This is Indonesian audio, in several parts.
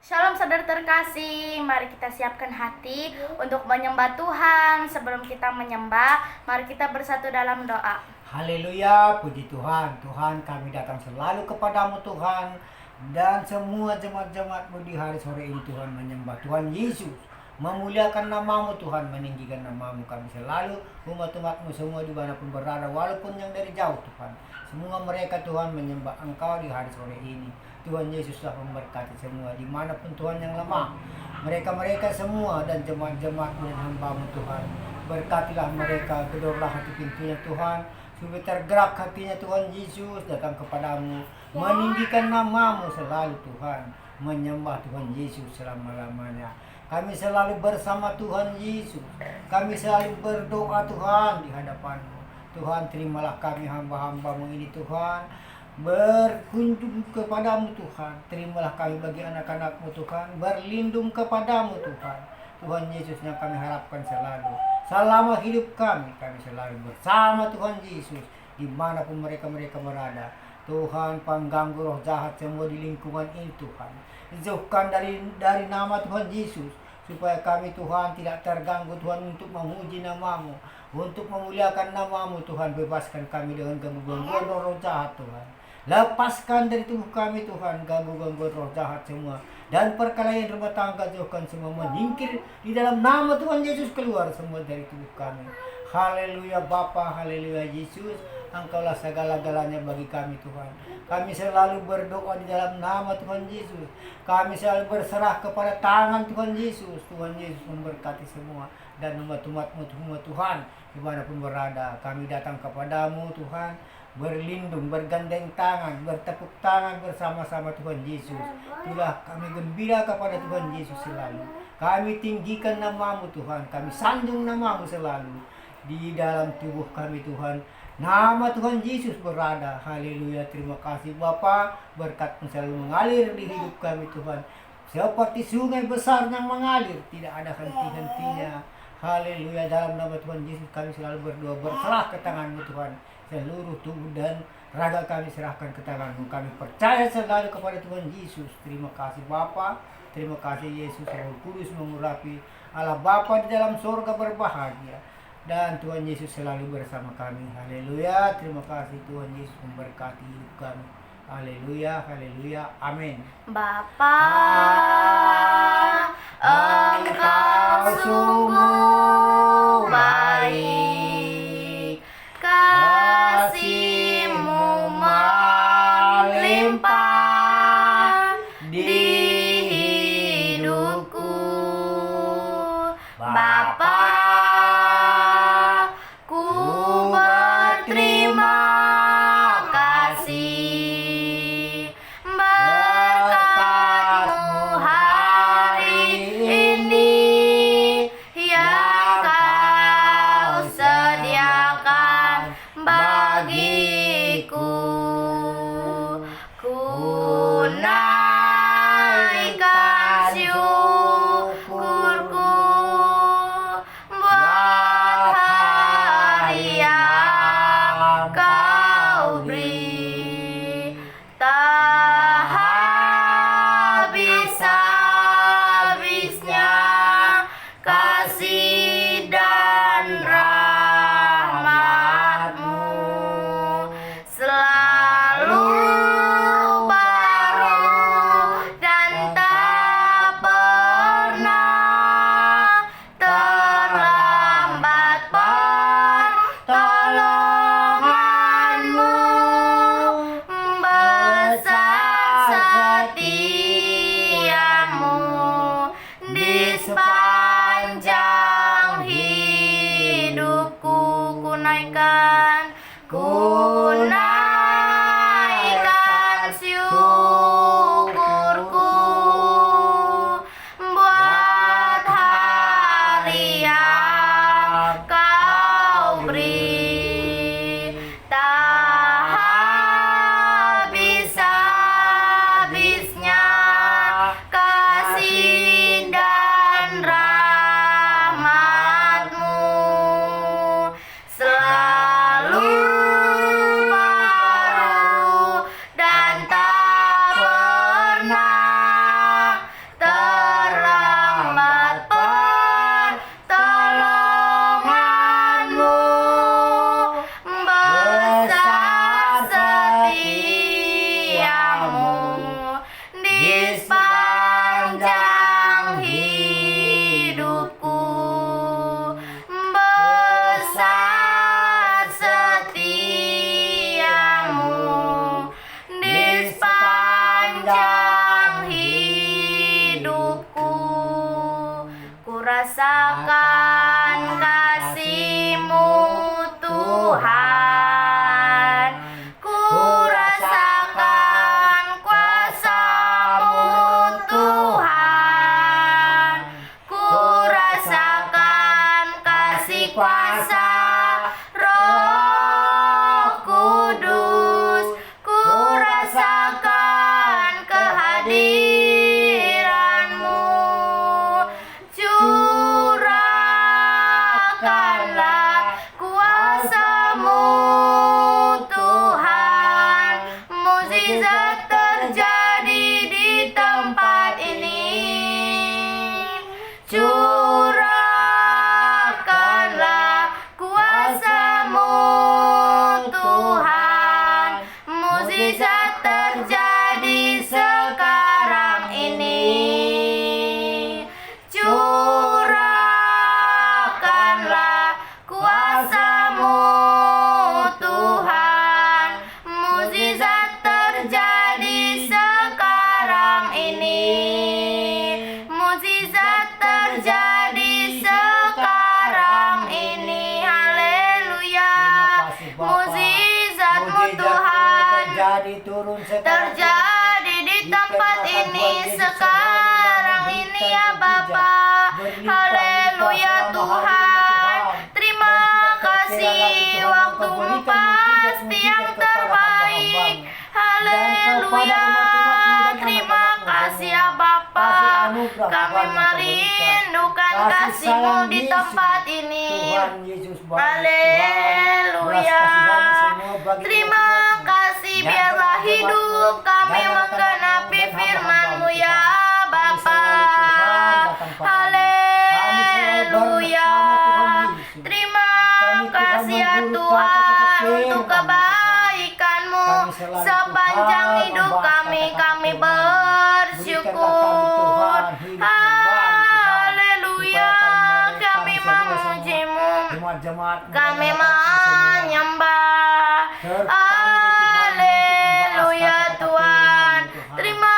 Shalom saudara terkasih, mari kita siapkan hati untuk menyembah Tuhan. Sebelum kita menyembah, mari kita bersatu dalam doa. Haleluya, puji Tuhan. Tuhan, kami datang selalu kepadamu Tuhan. Dan semua jemaat-jemaatmu di hari sore ini Tuhan menyembah Tuhan Yesus, memuliakan namamu Tuhan, meninggikan namamu. Kami selalu umat-umatmu semua dimanapun berada, walaupun yang dari jauh Tuhan. Semua mereka Tuhan menyembah Engkau di hari sore ini. Tuhan Yesus telah memberkati semua dimanapun Tuhan yang lemah. Mereka-mereka semua dan jemaat-jemaatmu dan hambamu Tuhan. Berkatilah mereka, gedorlah hati pintunya Tuhan, supaya tergerak hatinya Tuhan Yesus datang kepadamu, meninggikan namamu selalu Tuhan, menyembah Tuhan Yesus selama-lamanya. Kami selalu bersama Tuhan Yesus, kami selalu berdoa Tuhan di hadapan-Mu. Tuhan, terimalah kami hamba-hambamu ini Tuhan, berkunjung kepadamu Tuhan. Terimalah kami bagi anak-anakmu Tuhan, berlindung kepadamu Tuhan. Tuhan Yesus yang kami harapkan selalu. Selama hidup kami selalu bersama Tuhan Yesus dimanapun mereka berada. Tuhan, pengganggu roh jahat semua di lingkungan ini Tuhan, jauhkan dari nama Tuhan Yesus, supaya kami Tuhan tidak terganggu Tuhan untuk memuji namamu, untuk memuliakan namamu Tuhan. Bebaskan kami dengan gangguan roh jahat Tuhan. Lepaskan dari tubuh kami Tuhan gangguan roh jahat semua, dan perkelahian rumah tangga jauhkan semua, menyingkir di dalam nama Tuhan Yesus, keluar semua dari tubuh kami. Haleluya Bapa, haleluya Yesus, Engkaulah segala-galanya bagi kami Tuhan. Kami selalu berdoa di dalam nama Tuhan Yesus. Kami selalu berserah kepada tangan Tuhan Yesus. Tuhan Yesus memberkati semua dan umat-umatmu semua Tuhan dimanapun berada. Kami datang kepadamu Tuhan, berlindung, bergandeng tangan, bertepuk tangan bersama-sama Tuhan Yesus. Itulah kami gembira kepada Tuhan Yesus selalu. Kami tinggikan namamu Tuhan, kami sanjung namamu selalu di dalam tubuh kami Tuhan. Nama Tuhan Yesus berada. Haleluya, terima kasih Bapa, berkat-Mu selalu mengalir di hidup kami Tuhan, seperti sungai besar yang mengalir, tidak ada henti-hentinya. Haleluya, dalam nama Tuhan Yesus kami selalu berdoa, berserah ke tangan-Mu Tuhan. Seluruh tubuh dan raga kami serahkan ke tangan-Mu. Kami percaya selalu kepada Tuhan Yesus. Terima kasih Bapa, terima kasih Yesus. Roh Kudus mengurapi, Allah Bapa di dalam surga berbahagia, dan Tuhan Yesus selalu bersama kami. Haleluya, terima kasih Tuhan Yesus memberkati hidup kami. Haleluya, haleluya, amin. Bapa, Engkau sungguh baik, kasih-Mu melimpah di hidupku. Bapa, ku berterima kasih berkat-Mu hari ini yang Kau sediakan bagiku. Ku naikkan syukurku rasakan kasih-Mu Tuhan. Ku rasakan kuasa-Mu Tuhan. Ku rasakan kasih kuasa Roh Kudus. Ku rasakan kehadiran-Mu. Curahkanlah kuasa-Mu Tuhan. Mukjizat terjadi di tempat ini. Curahkanlah kuasa-Mu Tuhan. Mukjizat terjadi sekarang ini. Curahkanlah kuasa-Mu Tuhan. Mukjizat terjadi sekarang ini. Mukjizat terjadi sekarang ini. Haleluya. Mukjizat-Mu Tuhan terjadi turun sekarang. terjadi di tempat ini sekarang ini ya Bapa. Haleluya Tuhan. Terima kasih, waktu-Mu pasti yang terbaik. Haleluya. Terima kasih ya Bapa. Kami merindukan kasih-Mu di tempat ini. Tuhan Yesus baik. Haleluya. Terima kasih, biarlah hidup kami menggenapi firman-Mu ya Bapa. Haleluya. Terima kasih ya Tuhan untuk kebaikan-Mu sepanjang hidup kami. Kami bersyukur. Haleluya. Kami memuji-Mu. Kami menyembah. Haleluya Tuhan. Terima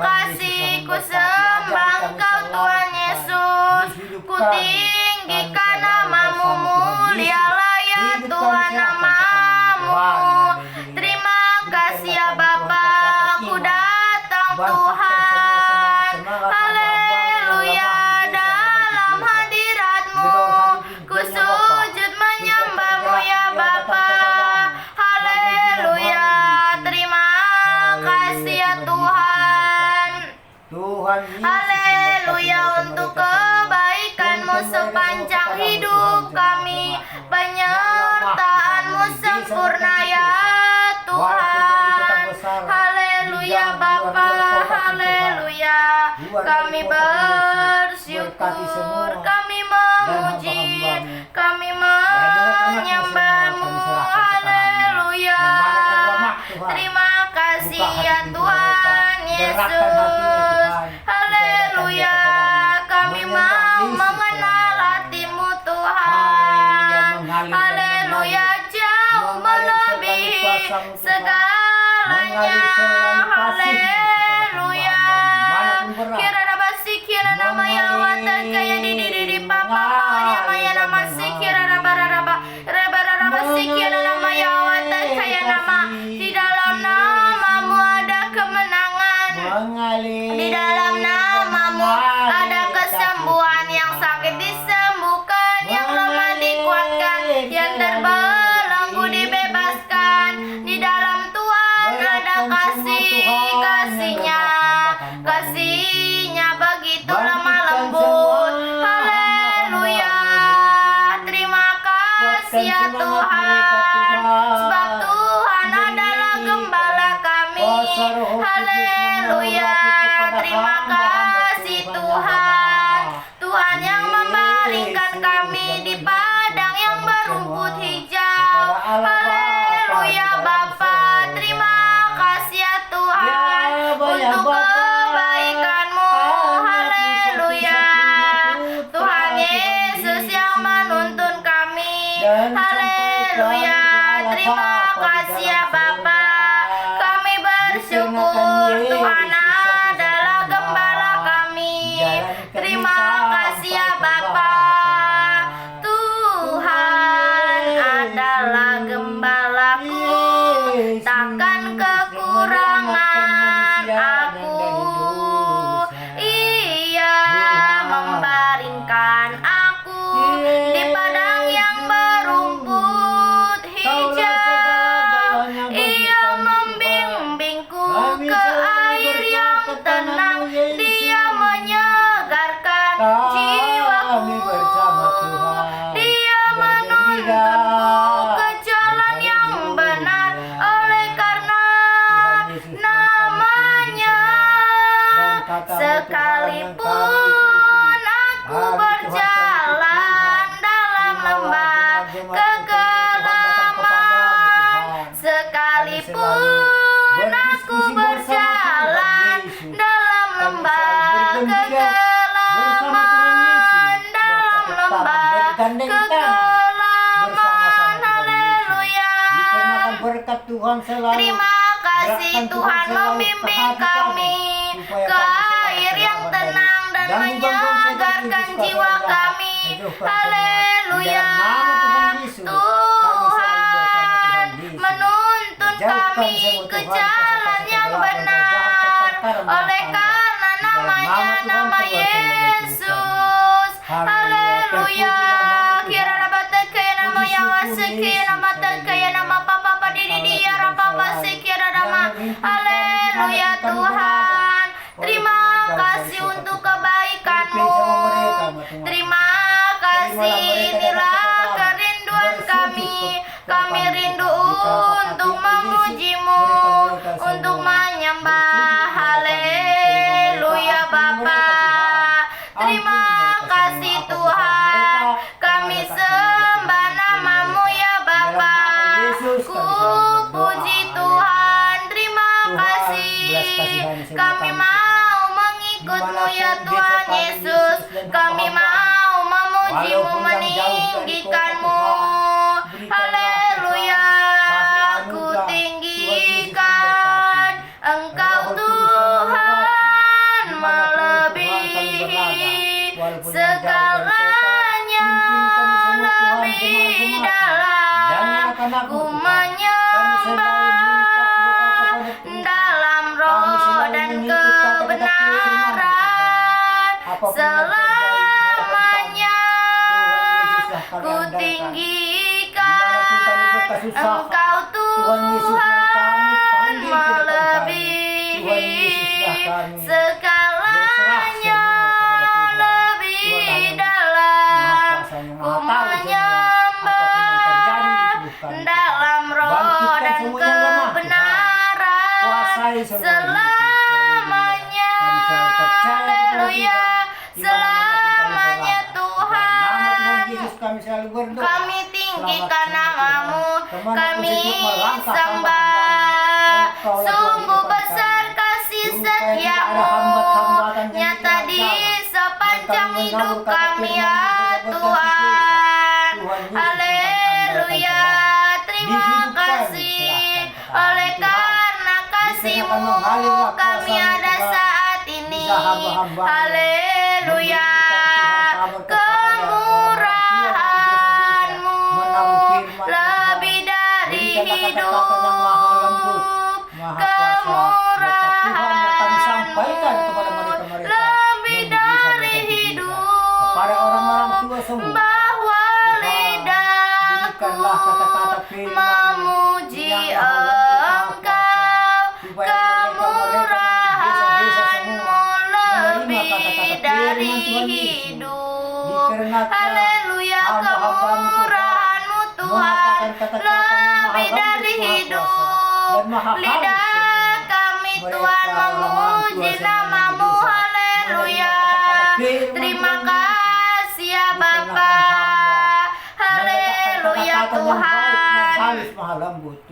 kasih, ku sembah Engkau Tuhan Yesus. Ku tinggikan nama-Mu, mulialah ya Tuhan nama-Mu. Terima kasih ya Bapa, ku datang Tuhan. Haleluya, dalam hadirat-Mu ku sujud menyembah-Mu ya Bapa. Haleluya. Terima kasih ya Tuhan. Haleluya, untuk kebaikan-Mu sepanjang hidup kami. Penyertaan-Mu sempurna ya Tuhan. Haleluya Bapa. Haleluya. Kami bersyukur. Kami memuji. Kami menyembah-Mu. Haleluya. Terima kasih ya Tuhan Yesus. Haleluya. Kami mau mengenal hati-Mu Tuhan. Haleluya. Jauh melebihi segalanya. Haleluya. Kira basi kira nama Yahweh terkaya di papa ya maya nama si kira raba si kira nama Yahweh terkaya nama. Di dalam nama-Mu ada kemenangan. Di dalam nama-Mu ada kesembuhan. Yang sakit disembuhkan, yang lemah dikuatkan, yang terbelenggu dibebaskan. Di dalam Tuhan ada kasih-kasih-Nya. Kasih-Nya begitu lemah lembut. Haleluya. Terima kasih ya Tuhan. Sebab Tuhan adalah gembala kami. Haleluya. Terima kasih Tuhan. Tuhan yang membaringkan kami di padang yang berumput hijau. Haleluya Bapa. Terima kasih ya Tuhan untuk kebaikan-Mu. Haleluya. Sekalipun aku berjalan dalam lembah kegelapan, sekalipun aku berjalan dalam lembah kegelapan, dalam lembah kegelapan, haleluya. Dikarenakan berkat Tuhan selalu. Terima kasih Tuhan membimbing kami ke air yang tenang dan menyegarkan jiwa kami. Haleluya. Tuhan menuntun kami ke jalan yang benar oleh karena namanya nama Yesus. Haleluya. Kira rabata kaya nama Yawase kaya nama kaya nama Papa Padiri dia Papa sekira nama. Haleluya Tuhan. Terima kasih untuk kebaikan-Mu. Terima kasih, inilah kerinduan kami. Kami rindu untuk memuji-Mu, untuk menyembah. Haleluya Bapa. Terima kasih Tuhan. Kami sembah nama-Mu ya Bapa. Ku puji Tuhan. Terima kasih. Kami mau mengikut-Mu ya Tuhan Yesus. Kami mau memuji-Mu, meninggikan-Mu. Haleluya. Ku tinggikan Engkau Tuhan, melebihi segalanya, lebih dalam ku menyembah dalam roh dan kebenaran selamanya. Ku tinggikan Engkau Tuhan, melebihi segalanya, lebih dalam ku menyembah dalam roh dan kebenaran selamanya. Haleluya. Selamanya Tuhan. Kami tinggikan nama-Mu, kami sembah. Sungguh besar kasih setia-Mu, nyata di sepanjang hidup kami ya Tuhan. Haleluya. Terima kasih, oleh karena kasih-Mu kami ada saat ini. Haleluya. Kemurahan-Mu lebih dari hidup. Kemurahan-Mu lebih dari hidup. Bahwa lidahku memuji Engkau. Kemurahan-Mu lebih dari hidup. Haleluya. Kemurahan-Mu Tuhan lebih dari hidup. Lidah kami Tuhan memuji nama-Mu. Haleluya. Terima kasih ya Bapa. Haleluya Tuhan.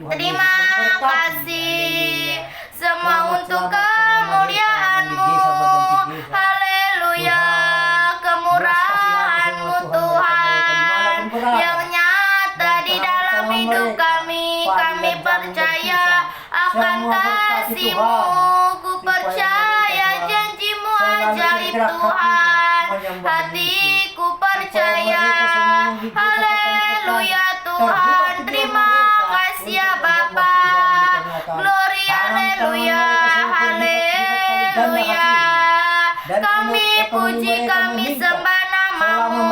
Terima kasih semua untuk kemuliaan-Mu. Haleluya. Kemurahan-Mu Tuhan yang nyata di dalam hidup kami. Kami percaya akan kasih-Mu. Ku percaya janji-Mu ajaib Tuhan. Hatiku percaya. Haleluya Tuhan. Terima kasih ya Bapa. Gloria haleluya. Haleluya. Kami puji, kami sembah nama-Mu,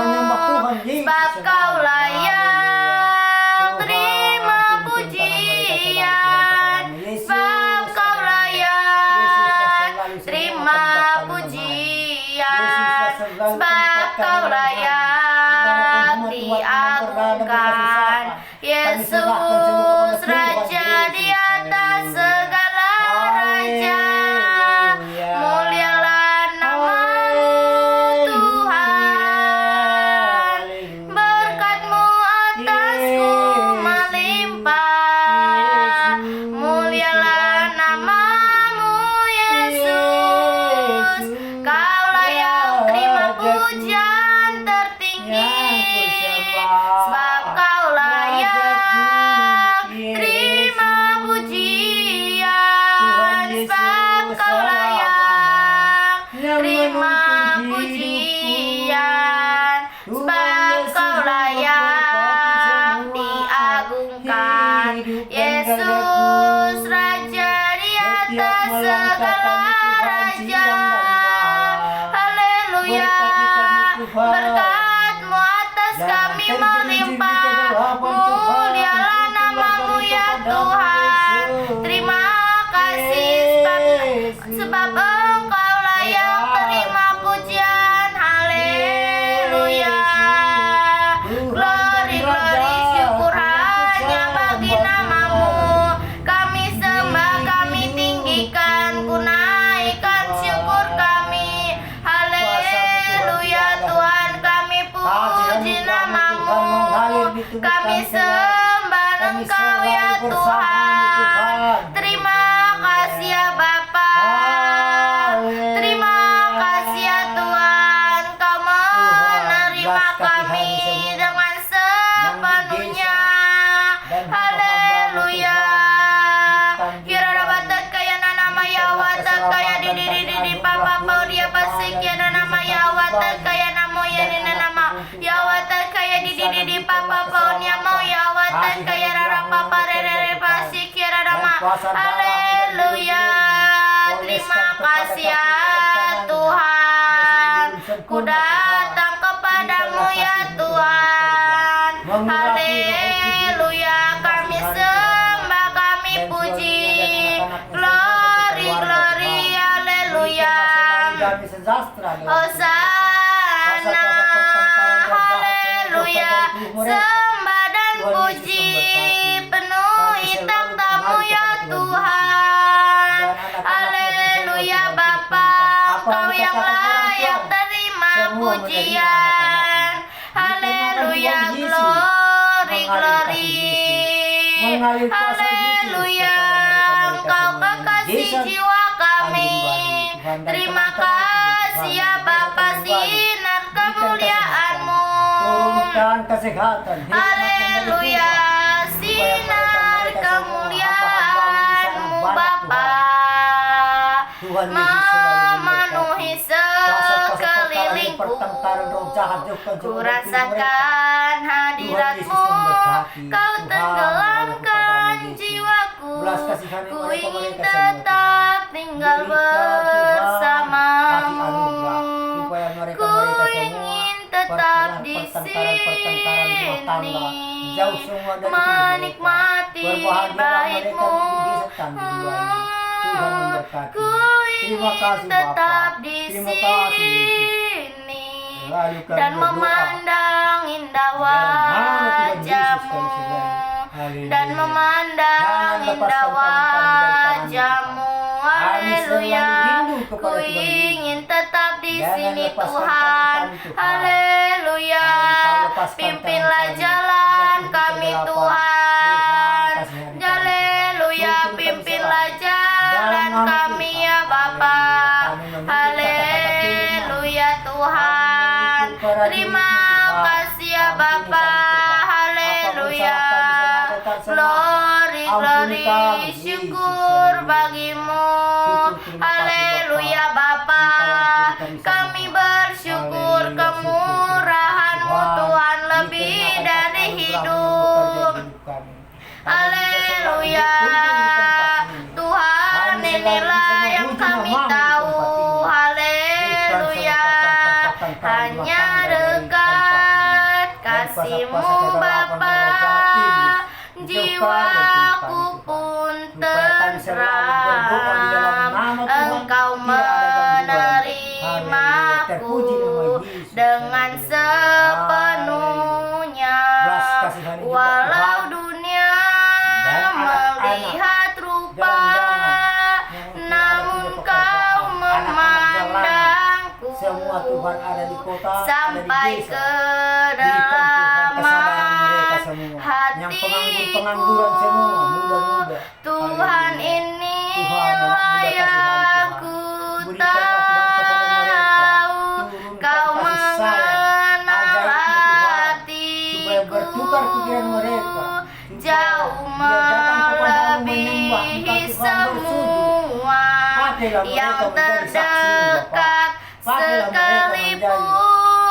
sebab Kau layak terima pujian. Sebab Kau layak terima pujian. Sebab Kau layak diagungkan. Yesus Raja di atas segala raja. Mulialah terima pujian, sebab Kau layak diagungkan. Yesus Raja di atas segala raja. Haleluya, berkat-Mu atas kami melimpah. Mulialah nama-Mu ya Tuhan. Terima kasih sebab Engkau layak terima pujian. Haleluya, glory, glory, syukur hanya bagi nama-Mu. Kami sembah, kami tinggikan, ku naikkan syukur kami. Haleluya, Tuhan kami puji nama-Mu. Kami sembah Engkau ya Tuhan. Terima kasih ya Bapa. Terima kasih ya Tuhan, Kau menerima kami dengan sepenuhnya. Haleluya. Kira dapat kaya nama Yawata kaya di papa pau dia pasti kira nama Yawata kaya namo ya di nama Yawata kaya di papa pau dia mau Yawata kaya rara papa rere pasti kira nama. Haleluya. Terima kasih ya Tuhan, ku datang kepadamu ya Tuhan. Haleluya, kami sembah, kami puji. Glory, glory, haleluya. Hosana, haleluya. Sembah dan puji penuhi takhta-Mu ya Tuhan. Haleluya Bapa, Engkau yang layak terima pujian. Haleluya, glory, glory. Haleluya, Engkau kekasih jiwa kami. Terima kasih ya Bapa, sinar kemuliaan-Mu. Turunkan kesehatan. Haleluya, sinar kemuliaan-Mu Bapa, memenuhi sekelilingku. Ku rasakan hadirat-Mu, Kau tenggelamkan jiwaku. Ku ingin tetap tinggal bersama-Mu. Ku ingin tetap di sini, menikmati bait-Mu. Ku ingin tetap di sini dan memandang indah wajah-Mu, dan memandang indah wajah-Mu. Haleluya, ku ingin tetap di sini Tuhan. Haleluya, pimpinlah jalan kami Tuhan. Haleluya, pimpinlah jalan kami ya Bapa. Haleluya Tuhan, terima kasih ya Bapa. Haleluya, glory, glory, syukur bagi-Mu. Haleluya Bapa, kami bersyukur kemurahan-Mu Tuhan lebih dari hidup. Haleluya Tuhan, inilah yang kami tahu. Haleluya, hanya dekat kasih-Mu Bapa, jiwaku pun tentram. Engkau menerimaku dengan sepenuhnya. Walau dunia melihat rupa, namun Kau memandangku sampai ke kedalaman hatiku. Tuhan, inilah yang ku tahu, Kau mengenal hatiku jauh melebihi semua yang terdekat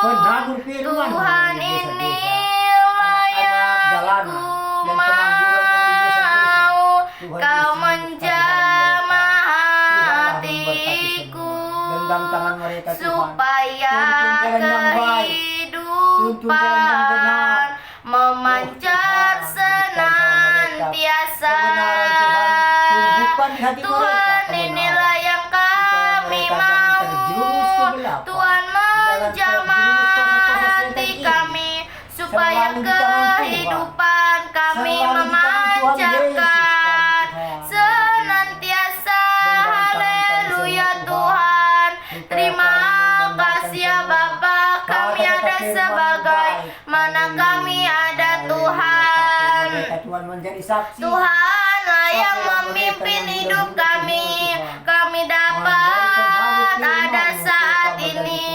penabur firman Tuhan di desa-desa. inilah yang jalanan ku dan pengangguran yang di desa-desa. mau. Tuhan Kau Yesus, menjamah Tuhanlah memberkati hatiku semua. Genggam tangan mereka Tuhan. supaya Tuntun jalan yang baik. Tuntun jalan yang benar. kehidupan memancar Oh, Tuhan, berikan sama mereka senantiasa. kebenaran Tuhan. Tumbuhkan di hati Tuhan mereka kebenaran. inilah yang kami Supaya mereka jangan mau. terjerumus ke gelap. Tuhan Jangan menjamah terjerumus ke kuasa setan hati ini. kami supaya Selalu di tangan Tuhan. kehidupan kami Selalu di tangan Tuhan Yesus, memancarkan Tuhan. senantiasa. Genggam tangan kami Haleluya semua, Tuhan. Supaya Terima kami mendengarkan kasih ya semua Bapa, kami kata-kata ada firman sebagai baik. mana kami ada Haleluya. Tuhan. Pakai mereka Tuhan menjadi saksi. Tuhanlah yang Pakailah memimpin mereka yang hidup muda-muda kami. semua, Tuhan. Kami dapat ada saat ini.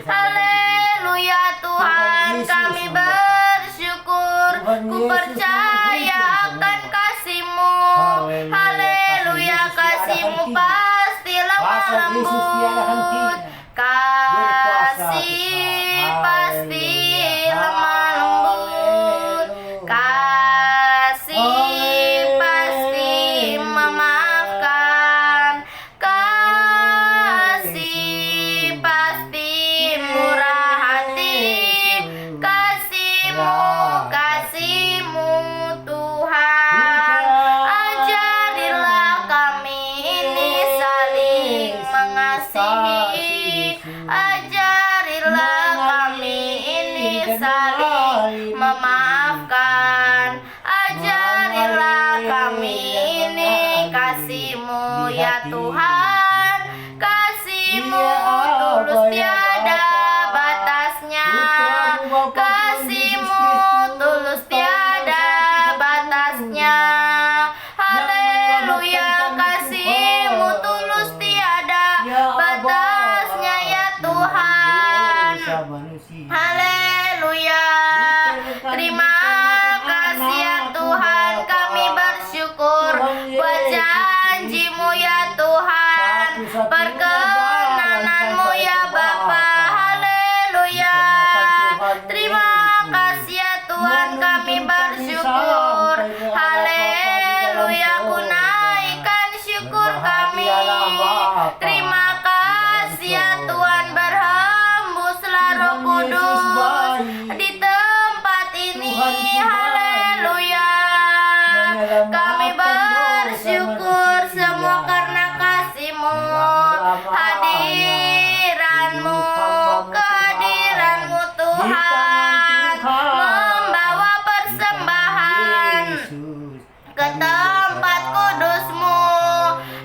Haleluya Tuhan, kami bersyukur. Ku percaya akan kasih-Mu. Haleluya, kasih-Mu pasti lemah lembut. Kasih pasti lemah lembut. Kasih pasti memaafkan. Kasih pasti murah hati. Kasih-Mu, kasih-Mu Tuhan. Ajarilah kami ini saling mengasihi. Ajarilah kami ini saling memaafkan. Ajarilah kami ini kasih-Mu ya Tuhan. Kasih-Mu tulus tiada batasnya. Kasih-Mu tulus tiada batasnya. Haleluya, kasih-Mu tulus tiada batasnya ya Tuhan. Haleluya. Terima kasih ya Tuhan, kami bersyukur buat janji-Mu ya Tuhan, perkenanan-Mu ya Bapa. Haleluya. Terima kasih ya Tuhan, kami bersyukur. Haleluya, ku naikkan syukur kami. Terima kasih ya Tuhan, berhembuslah Roh Kudus di tempat ini. Haleluya. Kami bersyukur semua karena kasih-Mu, hadiran-Mu, kehadiran-Mu Tuhan, membawa persembahan ke tempat kudus-Mu.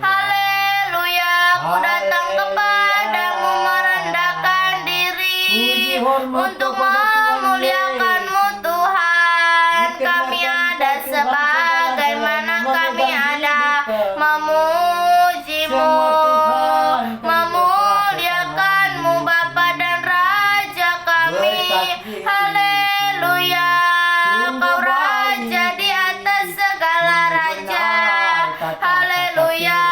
Haleluya, ku datang kepadamu merendahkan diri untuk memuliakan-Mu Tuhan. Kami ada sebagaimana kami ada memuji-Mu, memuliakan-Mu Bapa dan Raja kami. Haleluya, Kau Raja di atas segala raja. Haleluya.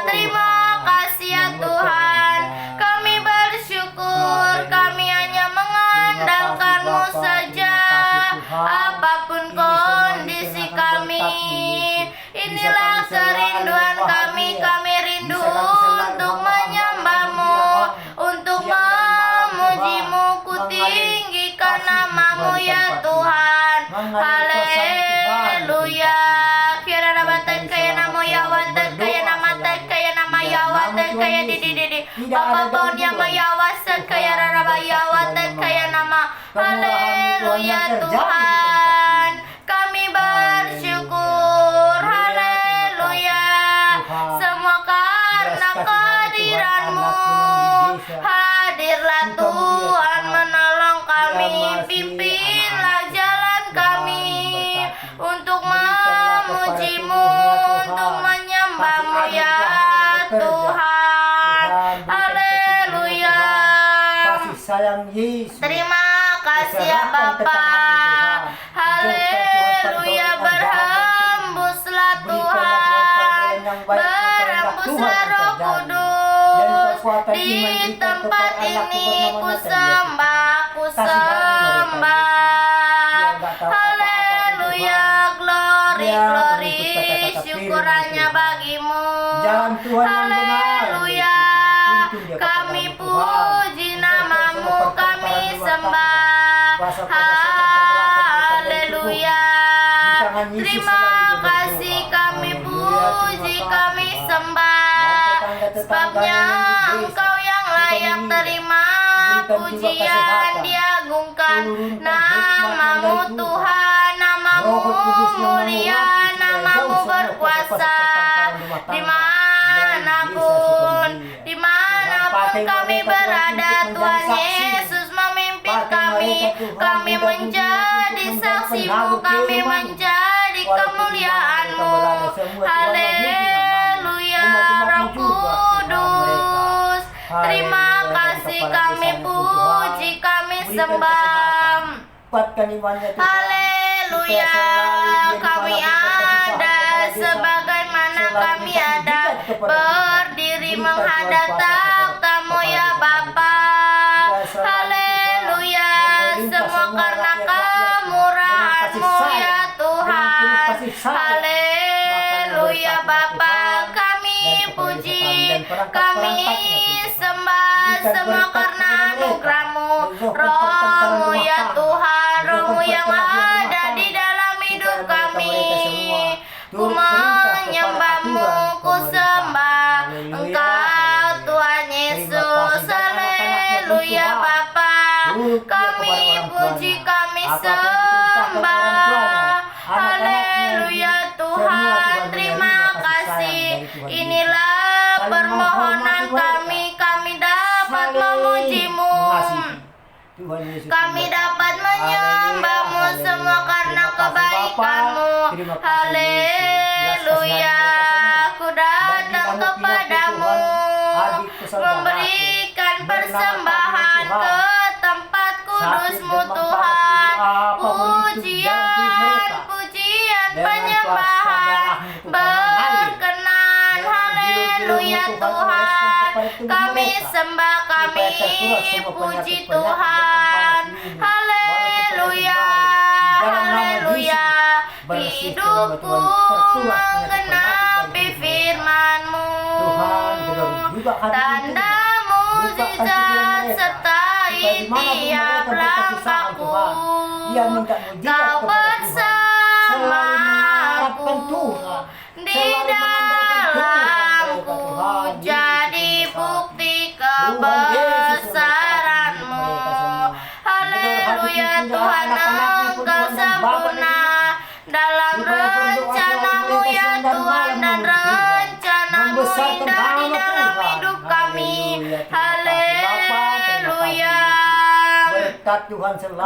Terima kasih ya Tuhan, kami bersyukur. Kami hanya mengandalkan-Mu saja, apapun kondisi kami. Inilah kerinduan kami. Kami rindu untuk menyembah-Mu, untuk memuji-Mu. Ku tinggikan nama-Mu ya Tuhan. Haleluya. Kira rabatan kaya namo ya watan kaya namatan kaya nama ya watan kaya di Papa yang maya wasan kaya raraba ya watan kaya nama. Haleluya Tuhan, kami bersyukur. Haleluya, semua karena kehadiran-Mu. Hadirlah Tuhan, menolong kami, pimpinlah jalan kami untuk memuji-Mu, untuk menyembah-Mu ya Tuhan. Haleluya. Kasih sayang Yesus. Terima kasih ya Bapa. Haleluya, berhembuslah Tuhan, berhembuslah Roh Kudus di tempat ini. Ku sembah, ku ku Kasihani mereka, sembah. Dia nggak tahu apa-apa, Haleluya, glory, Dia glory, mengikut kata-kata syukur firman hanya Tuhan. bagimu. Jalan Tuhan yang benar. Haleluya, Tuntun dia kami kepadamu, Tuhan. puji namamu, kami sembah. Haleluya, terima kasih, kami puji, kami sembah. Sebabnya Engkau yang layak terima pujian, diagungkan namamu Tuhan, namamu mulia, namamu berkuasa. Dimanapun kami berada, Tuhan Yesus memimpin kami menjadi saksimu, kami menjadi kemuliaanmu. Haleluya, Roh Kudus, terima kasih, kami puji, kami sembah. Haleluya, kami ada sebagaimana kami ada, berdiri menghadap takhta-Mu ya Bapa. Haleluya, semua karena kemurahan-Mu ya Tuhan. Haleluya Bapa, kami puji, kami sembah, semua karena anugerah-Mu, Roh-Mu ya Tuhan, Roh-Mu yang ada di dalam hidup kami. Ku menyembah-Mu, ku sembah Engkau Tuhan Yesus. Haleluya Bapa, kami puji, kami sembah. Haleluya Tuhan, terima kasih. Inilah permohonan kami dapat memuji-Mu, kami dapat menyembah-Mu semua karena kebaikan-Mu. Haleluya, aku datang kepadamu, memberikan persembahan ke tempat kudus-Mu Tuhan. Pujian, penyembahan berkenan. Haleluya Tuhan, kami sembah, kami puji Tuhan. Haleluya, haleluya, hidupku menggenapi firman-Mu, tanda mukjizat sertai tiap langkahku. Kau bersamaku di dalamku, jadi bukti kebesaran-Mu. Haleluya Tuhan, Engkau sempurna dalam rencana-Mu ya Tuhan, dan rencana-Mu indah di dalam hidup kami. Haleluya,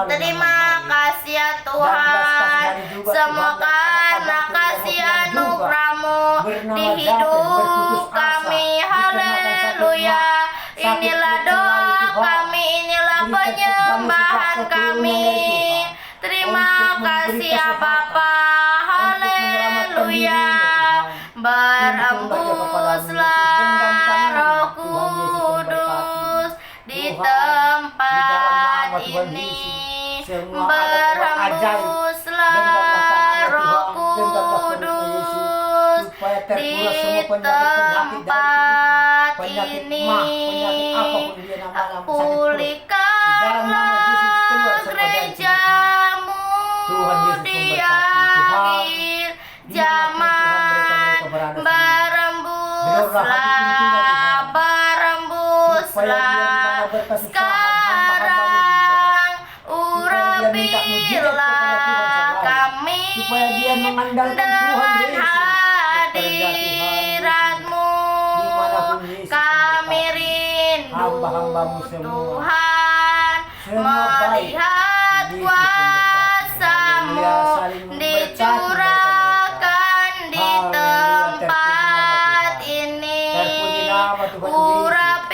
terima kasih ya Tuhan, semua karena kasih anugerah-Mu di hidup kami. Haleluya, inilah doa kami, inilah penyembahan kami. Terima kasih ya Bapa. Haleluya, berembuslah Roh Kudus di tempat ini, berembuslah Roh Kudus di tempat ini, pulihkanlah gereja-Mu di akhir zaman. Berembuslah sekarang, urapilah kami dengan hadirat-Mu. Kami rindu Tuhan, melihat kuasa-Mu dicurahkan di tempat ini. Urapilah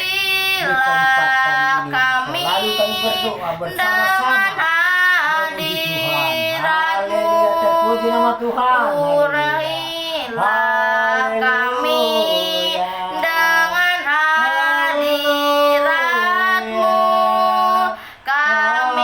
kami dengan hadirat-Mu. Urapilah kami dengan hadirat-Mu. Kami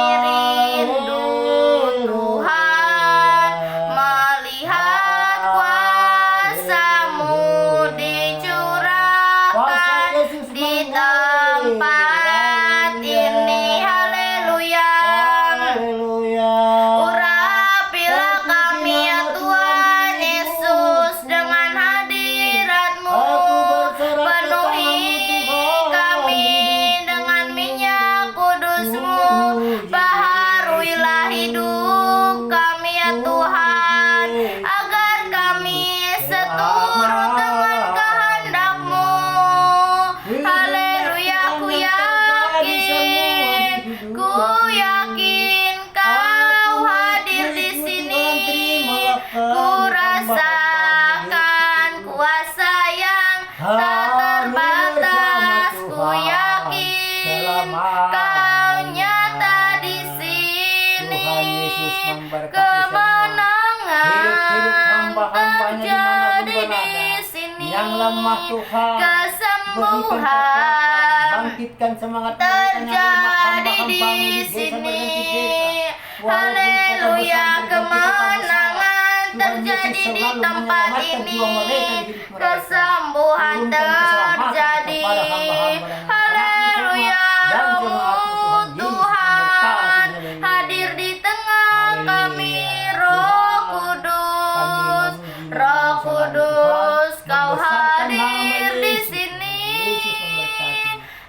Kau nyata di sini. Tuhan Yesus memberkati semua. Kemenangan Hidup hamba-hambanya terjadi dimanapun di berada. sini. Yang lemah Tuhan, berikan kekuatan, Kesembuhan bangkitkan semangat mereka yang lemah, terjadi hamba-hambamu di di desa sini. berganti desa. Walaupun kota Haleluya, besar berganti kota besar, kemenangan Tuhan Yesus terjadi di selalu tempat menyelamatkan ini. jiwa mereka di hidup mereka. Kesembuhan Turunkan keselamatan terjadi. kepada hamba-hamba dan Haleluya, dan rohmu jemaatmu Tuhan Yesus Tuhan memberkati. Haleluya. hadir di tengah kami. Haleluya. Roh Tuhan, Kudus, kami memuji Roh nama Kudus, Tuhan, Kau membesarkan nama hadir di Yesus. sini. Yesus memberkati.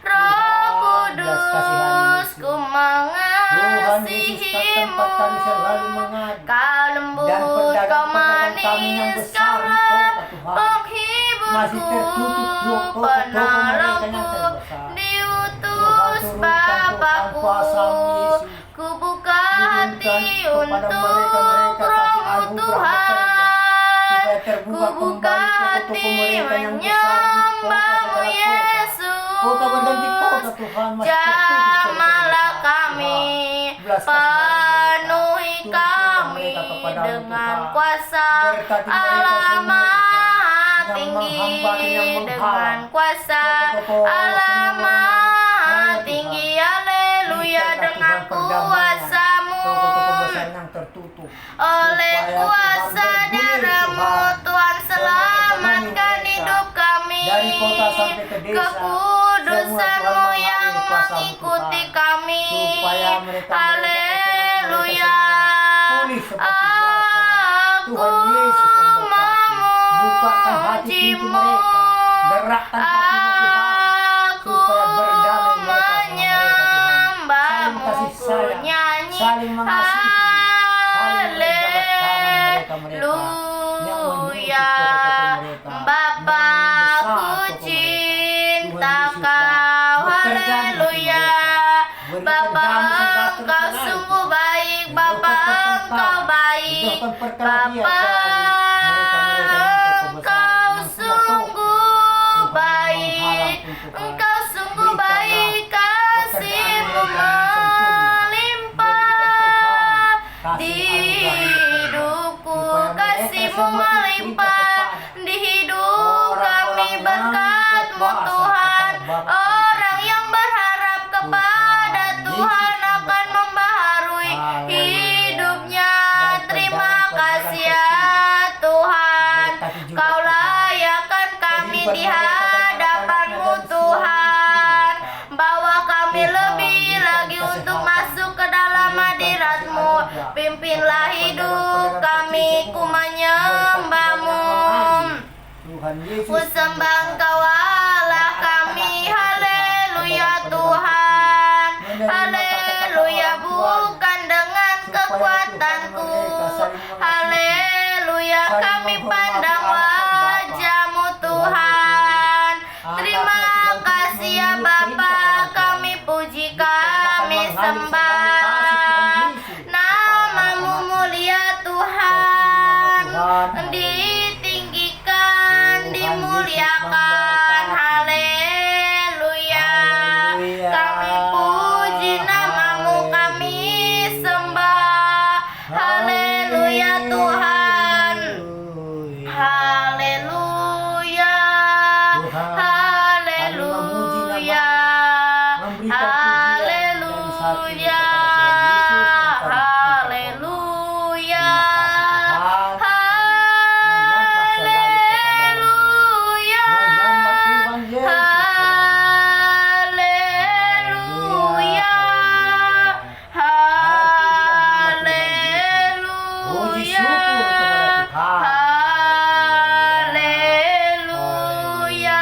Roh Tuhan, belas Kudus, kasihan ku Tuhan Yesus, ke mengasihimu. tempat kami selalu mengadu. Kau Dan lembut, kau pedagang-pedagang kami yang manis, besar di kaulah kota Tuhan masih penghiburku, tertutup toko-toko mereka yang penolongku, terbesar. diutus Tuhan, Bapakku. kuasa-Mu, Yesus. Ku buka hati Turunkan kepada untuk mereka-mereka kasih Roh-Mu anugerah Tuhan. supaya Ku terbuka buka kembali hati toko-toko mereka yang besar di kota menyembah-Mu, segala kota. Yesus. Kota berganti kota Tuhan masih tertutup Jamalah toko-toko kami, Tuhan. Belas kasihan penuhi mereka. kami Tuntun mereka kepadamu, dengan Tuhan. kuasa Berkati mereka Allah semua, Maha Tuhan. Yang Tinggi, menghamba dan yang menghalang. dengan kuasa Toko-toko Allah semua Maha Tuhan. Tinggi. Haleluya, Berikanlah dengan Tuhan perdamaian. kuasa-Mu, Toko-toko besar yang tertutup. oleh Supaya kuasa Tuhan bergulir, darah-Mu, Tuhan. Tuhan selamatkan mereka. hidup kami. Dari kota sampai ke desa. Kekudusan-Mu Semua Tuhan yang mengalir kuasa-Mu, mengikuti Tuhan. kami. Supaya mereka Haleluya. pulih seperti biasa. Aku Tuhan Yesus memberkati. Bukakan hati pintu mereka. Gerakkan hatimu Tuhan. Aku Supaya berdamai mereka sama mereka Tuhan. menyembah-Mu, Saling kasih ku sayang. nyanyi. Saling mengasihi. Saling berjabat tangan mereka-mereka. Yang menuntut Haleluya. toko-toko mereka. Bapakku Membesar toko cinta mereka. Tuhan Yesus, Kau. bekerja di hati Haleluya. mereka. Berikan Bapa damai sejahtera Engkau selalu. sungguh baik, Bapa Jauhkan Engkau pertengkaran. baik, Jauhkan perkelahian Bapa dari mereka-mereka yang toko besar, Engkau yang sudah toko. sungguh Tuhan baik, menghalang Tuhan. Engkau sungguh Berikanlah baik, kasih-Mu pekerjaan mereka yang sempurna. melimpah Kasih di anugerah hidup hidupku, supaya mereka kasih-Mu semua diberikan melimpah kepada di hidup kami, orang-orang yang berkat-Mu berkuasa Tuhan. kepada Bapa. Orang yang berharap kepada Tuhan Tuhan Yesus akan memberkati. membaharui Haleluya. hidupnya. Dan Terima pedagang-pedagang kasih kecil. ya Tuhan, Berkati juga Kau Tuhan. layakkan kami Kehidupan di mereka dan hadapan-Mu anak-anak dan Tuhan. suami istri mereka. Bawa kami Tuhan, lebih berikan lagi kesehatan. untuk masuk ke dalam Berikan hadirat-Mu. kasih anugerah. Pimpinlah Kepada hidup pedagang-pedagang kami, kecil ku semua. menyembah-Mu. Tuhan Yesus Ku sembah Engkau Allah kami. Haleluya Tuhan. Haleluya, bukan dengan kekuatanku. Haleluya, kami pandang wajah-Mu Tuhan. Terima kasih ya Bapa, kami puji, kami sembah. Nama-Mu mulia Tuhan, ditinggikan, dimuliakan. Haleluya. Kami puji nama-Mu, kami sembah. Haleluya Tuhan. Haleluya. Haleluya. Haleluya. Haleluya. Haleluya. Haleluya. Haleluya. Haleluya.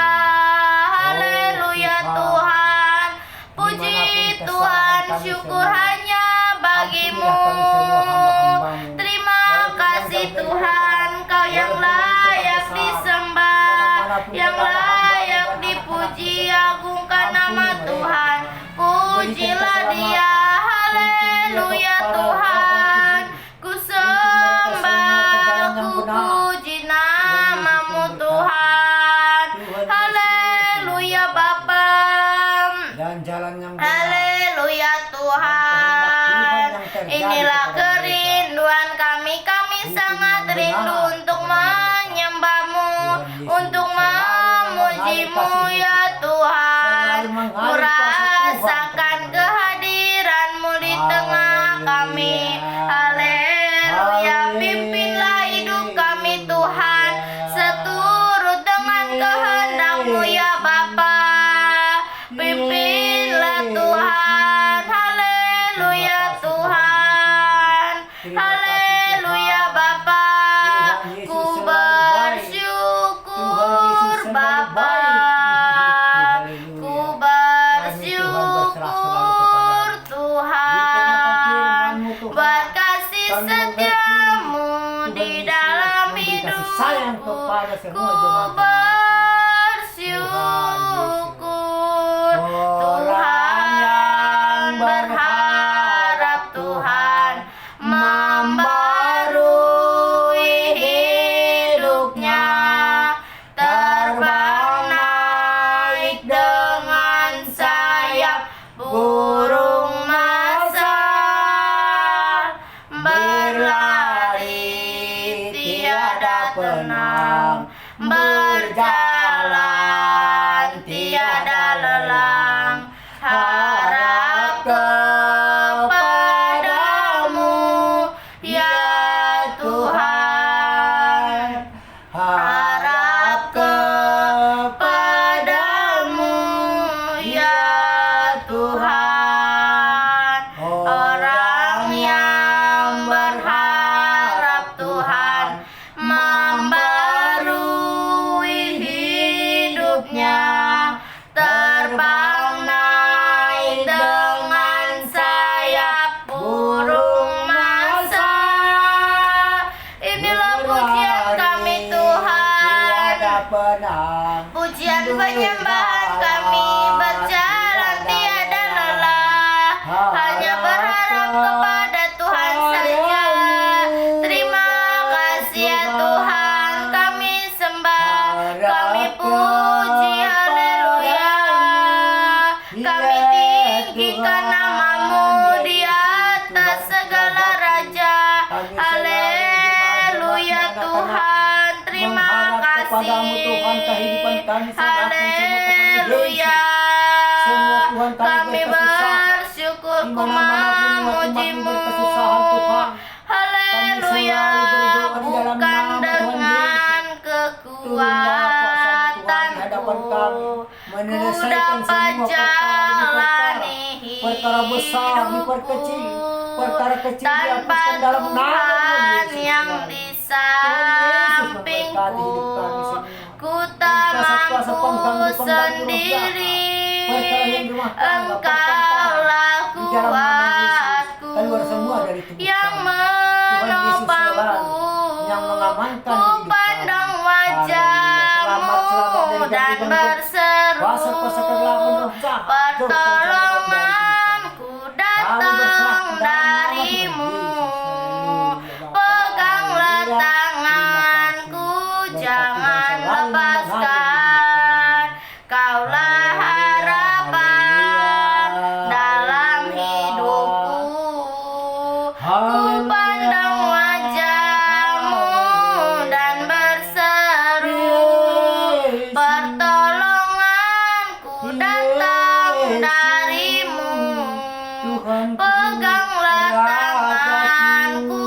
Haleluya Tuhan. Puji Tuhan, syukur hanya bagi-Mu. Terima kasih Tuhan, Kau yang layak disembah, yang layak dipuji. Agungkan nama Tuhan, pujilah Dia. Haleluya Tuhan, ku sembah, ku puji nama-Mu Tuhan. Haleluya Bapa. dan jalan yang benar. Haleluya haleluya Tuhan. Inilah kerinduan kami sangat rindu untuk menyembah-Mu, untuk memuji-Mu ya Tuhan. Merasakan kehadiran-Mu di tengah kami. Haleluya, pimpinlah hidup kami Tuhan, seturut dengan kehendak-Mu ya Bapa. Pimpinlah Tuhan, haleluya Tuhan, haleluya Bapa. Ku bersyukur Bapa, ku bersyukur Tuhan, buat kasih setia-Mu di dalam hidupku. Ku bersyukur Tuhan, berharap Tuhan membarui hidupnya, terbang naik dengan sayap burung masal, berlari tiada penang, berjalan tiada lelang, harap kepadamu ya Tuhan, harap kepadamu ya Tuhan. Orang yang berharap Tuhan membarui hidupnya, terbang naik dengan sayap burung masal. Inilah pujian kami Tuhan, pujian penyembahan kami, berjalan tiada lelah, hanya berharap kepada Tuhan saja. Terima kasih ya Tuhan, kami sembah, kami puji, haleluya. Kami tinggikan nama-Mu di atas segala raja, haleluya Tuhan. Terima kasih, haleluya. Kami bersyukur ku memuji-Mu, haleluya. Bukan dengan kekuatanku ku dapat jalani hidupku, tanpa Tuhan yang di sampingku ku tak mampu sendiri. Engkaulah kuatku yang menopangku. Ku pandang wajah-Mu dan berseru, pertolonganku datang dari-Mu. Peganglah tanganku, jangan lepaskan. Kaulah harapan dalam hidupku. Ku pandang wajah-Mu dan berseru, pertolonganku datang dari-Mu. Peganglah tanganku,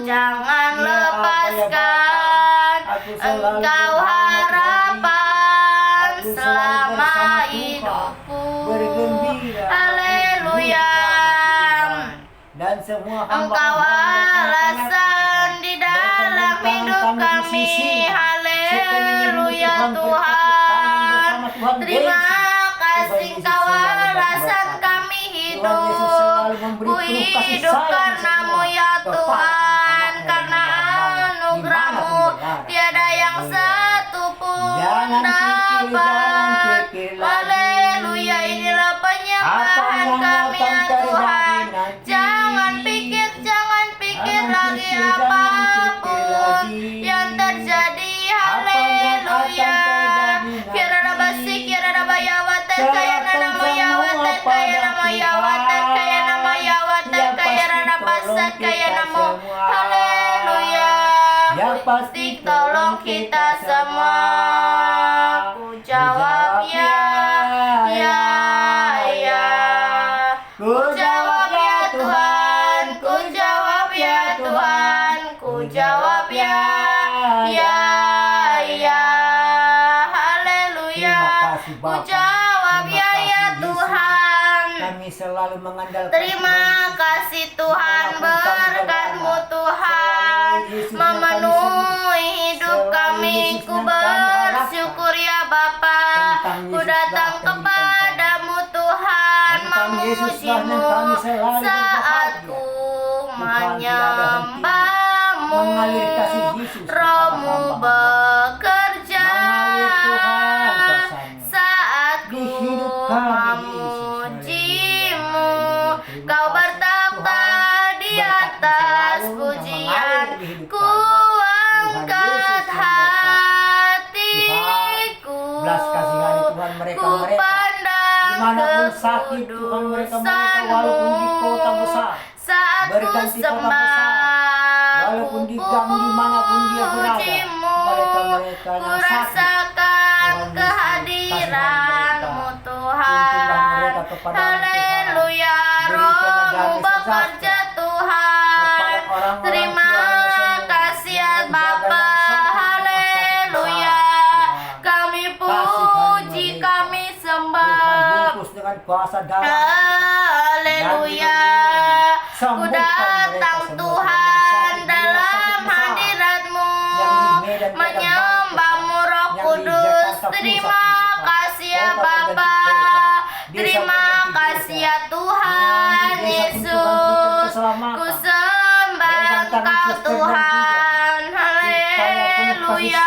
jangan lepaskan. Engkau harapan selama hidupku, haleluya. Engkau alasan di dalam hidup kami, haleluya Tuhan. Terima kasih Engkau alasan kami hidup. Ku hidup karena-Mu ya Tuhan, karena anugerah-Mu tiada yang satu pun dapat. Haleluya, inilah penyembahan kami ya Tuhan. Jangan pikir lagi apapun yang terjadi. Haleluya. Kira-kira basi, kira-kira bayawat, kaya nama yawat, kaya nama yawat. kaya kita namo. semua. Haleluya. Yang pasti tolong kita semua. Ku jawab ya, ya, ya. Ku jawab ya Tuhan, ku jawab ya Tuhan, ku jawab ya, ya, ya. Haleluya. Terima kasih, Ku Bapa. jawab Terima ya, kasih, ya Yesus. Tuhan. Kami selalu mengandalkan Terima Tuhan. kasih Tuhan, berkat-Mu Tuhan memenuhi hidup kami. Ku bersyukur ya Bapa, ku datang kepadamu Tuhan, memuji-Mu saat ku menyembah-Mu. Roh-Mu bekerja saat ku memuji-Mu. Kau bertakhta di atas pujian, ku angkat hatiku, Belas kasihan Tuhan ku mereka-mereka pandang dimanapun sakit Tuhan mereka-mereka, walaupun di kota besar, saat ku berganti kota sembah, besar, walaupun di gang dimanapun dia berada, puji-Mu, mereka-mereka ku yang sakit, rasakan Tuhan Yesus, kehadiran-Mu tuntunlah Tuhan. mereka kepada Haleluya, Berikanlah Roh-Mu damai bekerja sejahtera Tuhan. kepada orang-orang Terima Tuhan semua. kasih ya Yang Bapa. menjaga yang sakit, Haleluya. Tuhan. Kami Kasihani puji, mereka. kami Tuhan sembah. bungkus dengan kuasa darah. Haleluya. Ku Sambutkan datang mereka semua, Tuhan yang sakit, dalam yang sakit hadirat-Mu, yang di Medan, menyembah-Mu Roh yang di Kudus. Jakarta Pusat, Terima Tuhan. kasih ya Kota Bapa. berganti kota, desa Terima berganti kasih desa. ya Tuhan Yang di desa pun Tuhan berikan Yesus. keselamatan. Ku sembah Dari Engkau antara Tuhan. Haleluya.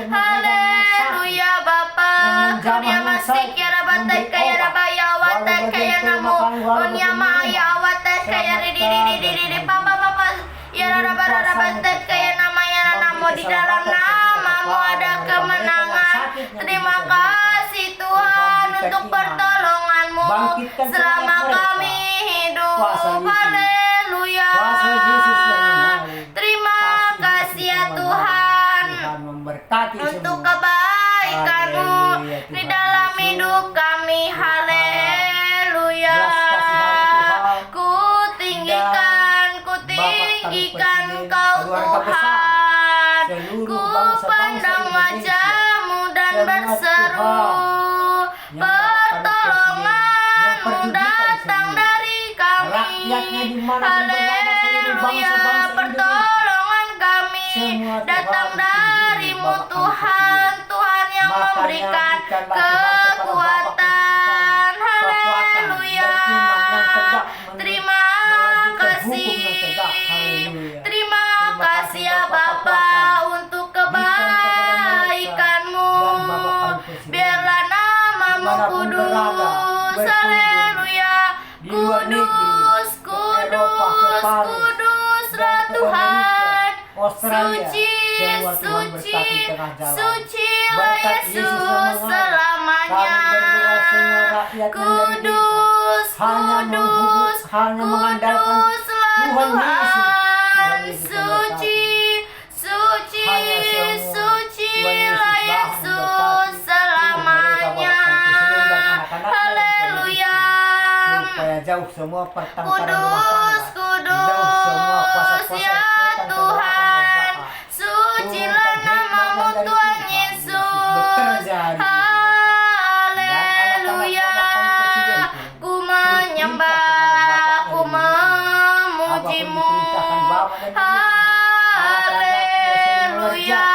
Haleluya Bapa. Kurnia masih kira batai kaya rabaya watai kaya namo. Kurnia maya watai kaya di papa papa. Ya raba batai kaya nama ya namo, di dalam namamu ada kemenangan. Terima kasih Tuhan untuk pertolongan-Mu selama kami hidup. Haleluya. Kuasa Yesus yang mengalir. Terima kasih ya Tuhan Tuhan memberkati untuk semua. kebaikan-Mu Haleluya, Tuhan di dalam Yesus. hidup kami. Haleluya. Belas kasihan Tuhan. Ku tinggikan Kau keluarga besar, Tuhan. seluruh Ku bangsa-bangsa pandang Indonesia, wajah-Mu dan semua berseru, Tuhan, yang pertolongan-Mu perjudikan datang semua. dari kami. Rakyatnya dimanapun berada, seluruh Haleluya. bangsa-bangsa Pertolongan kami Semua Tuhan datang dari-Mu Bapak Tuhan. Tuhan yang Makanya memberikan berikanlah Tuhan kepada Bapak kekuatan. kekuatan, Haleluya. beriman yang tegak, Terima melanjutkan kasih. hukum yang tegak. Haleluya. Terima kasih ya Bapak Bapa kekuatan. untuk Dan kebaikan-Mu. Bapak kami presiden. Biarlah namamu Dimanapun berada, kudus. berkunjung. Haleluya. Di luar negeri, Kudus, ke Eropa, ke kudus, Paris, kuduslah dan ke Tuhan. Amerika, Australia. Suci, Semua Tuhan suci, berkati tengah jalan. sucilah Berkat Yesus yang Yesus mengalir. selamanya. Kami berdoa semua rakyat Kudus, kudus, hanya mengandalkan kuduslah Tuhan Yesus. Tuhan Tuhan. Yesus yang Suci, suci, Hanya semua sucilah Tuhan Yesus Yesus lah memberkati selamanya. Bapak Presiden dan anak-anaknya. Haleluya. Supaya jauh semua pertengkaran rumah Kudus, tangga. Jauh semua kuasa-kuasa kudus ya setan, Tuhan. kegelapan, Sucilah namamu Tuhan Yesus. Bekerja di Haleluya. Ku menyembah, ku memuji-Mu. Haleluya.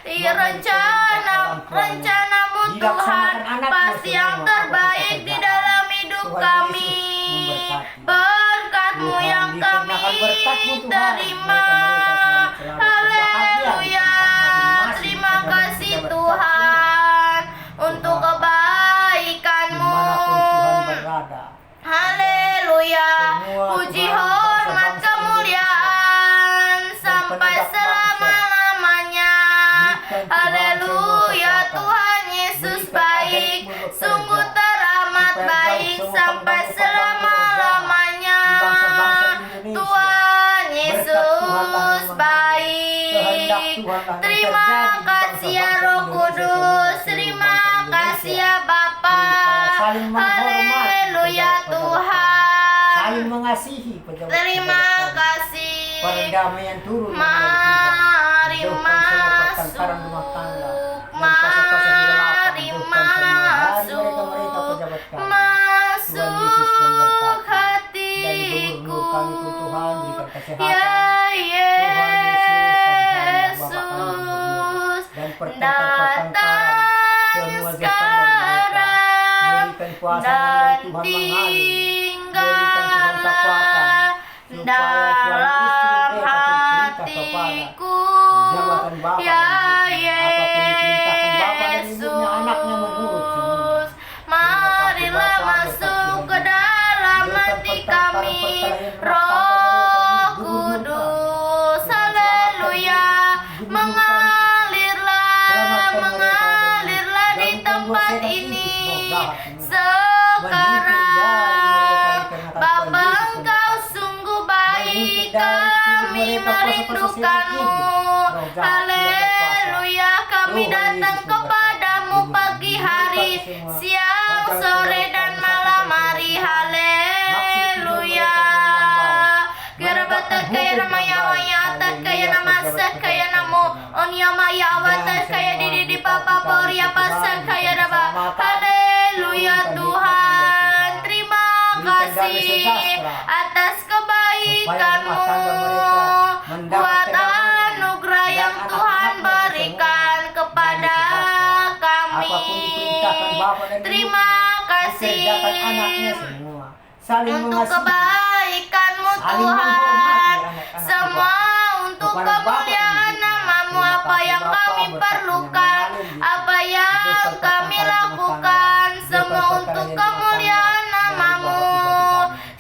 Ya rencana-Mu Tuhan pasti yang terbaik di dalam hidup kami. Berkat-Mu yang kami terima. Haleluya. Terima kasih Tuhan untuk kebaikan-Mu. Haleluya. Puji hormat kemuliaan sampai selama-lamanya. Haleluya. Tuhan Yesus baik, sungguh teramat baik sampai selama-lamanya. Tuhanlah yang Terima terjadi di kasih ya bangsa-bangsa Roh Indonesia, Kudus. seluruh Terima bangsa kasih Indonesia. ya Bapa. Saling menghormati Haleluya pejabat-pejabat Tuhan. saling mengasihi pejabat-pejabat Terima kami. kasih. Perdamaian turun dari Mari Tuhan. Jauhkan semua pertengkaran rumah tangga dan kuasa-kuasa kegelapan. Mari Jauhkan semua dari mereka-mereka pejabat kami. Tuhan Yesus memberkati. hati. Dan gubernur kami pun Tuhan berikan kesehatan. Ya Tuhan Yesus, kasih sayang Bapa kami gubernur. Yesus, Dan pertengkaran semua jauhkan dari mereka. Berikan kuasa dari Tuhan mengalir. Berikan Tuhan kekuatan supaya suami istri mereka terperintah kepada jabatan Bapa ya dan Ibu. Apapun diperintahkan Bapa dan Ibunya, anaknya menurut semua. Marilah masuk ke dalam hati kami, Roh Kudus, haleluya, mengalirlah di tempat ini. Sekarang Bapa Engkau sungguh baik, kami merindukanmu. Haleluya, kami datang kepadamu pagi hari, siang, sore, dan malam hari. Haleluya. Kira batak kaya nama yawaya atas kaya nama sah kaya namo on yamaya awatas kaya di papa poria pasang kaya daba. Haleluya Tuhan, terima kasih atas kebaikanmu, buat anugerah yang Tuhan berikan kepada kami. Terima kasih untuk kebaikanmu Tuhan, semua untuk kemuliaan namamu. Apa yang kami perlukan, apa yang kami lakukan, semua untuk kemuliaan namamu.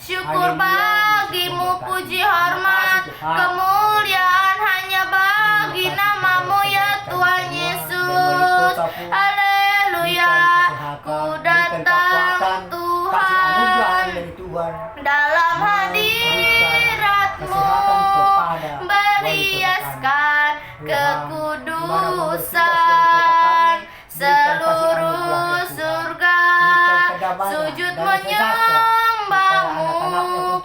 Syukur bagimu, puji hormat, kemuliaan hanya bagi namamu ya Tuhan Yesus. Haleluya, ku datang Tuhan dalam hadiratmu, beriaskan kekudusan, seluruh surga sujud menyembahmu.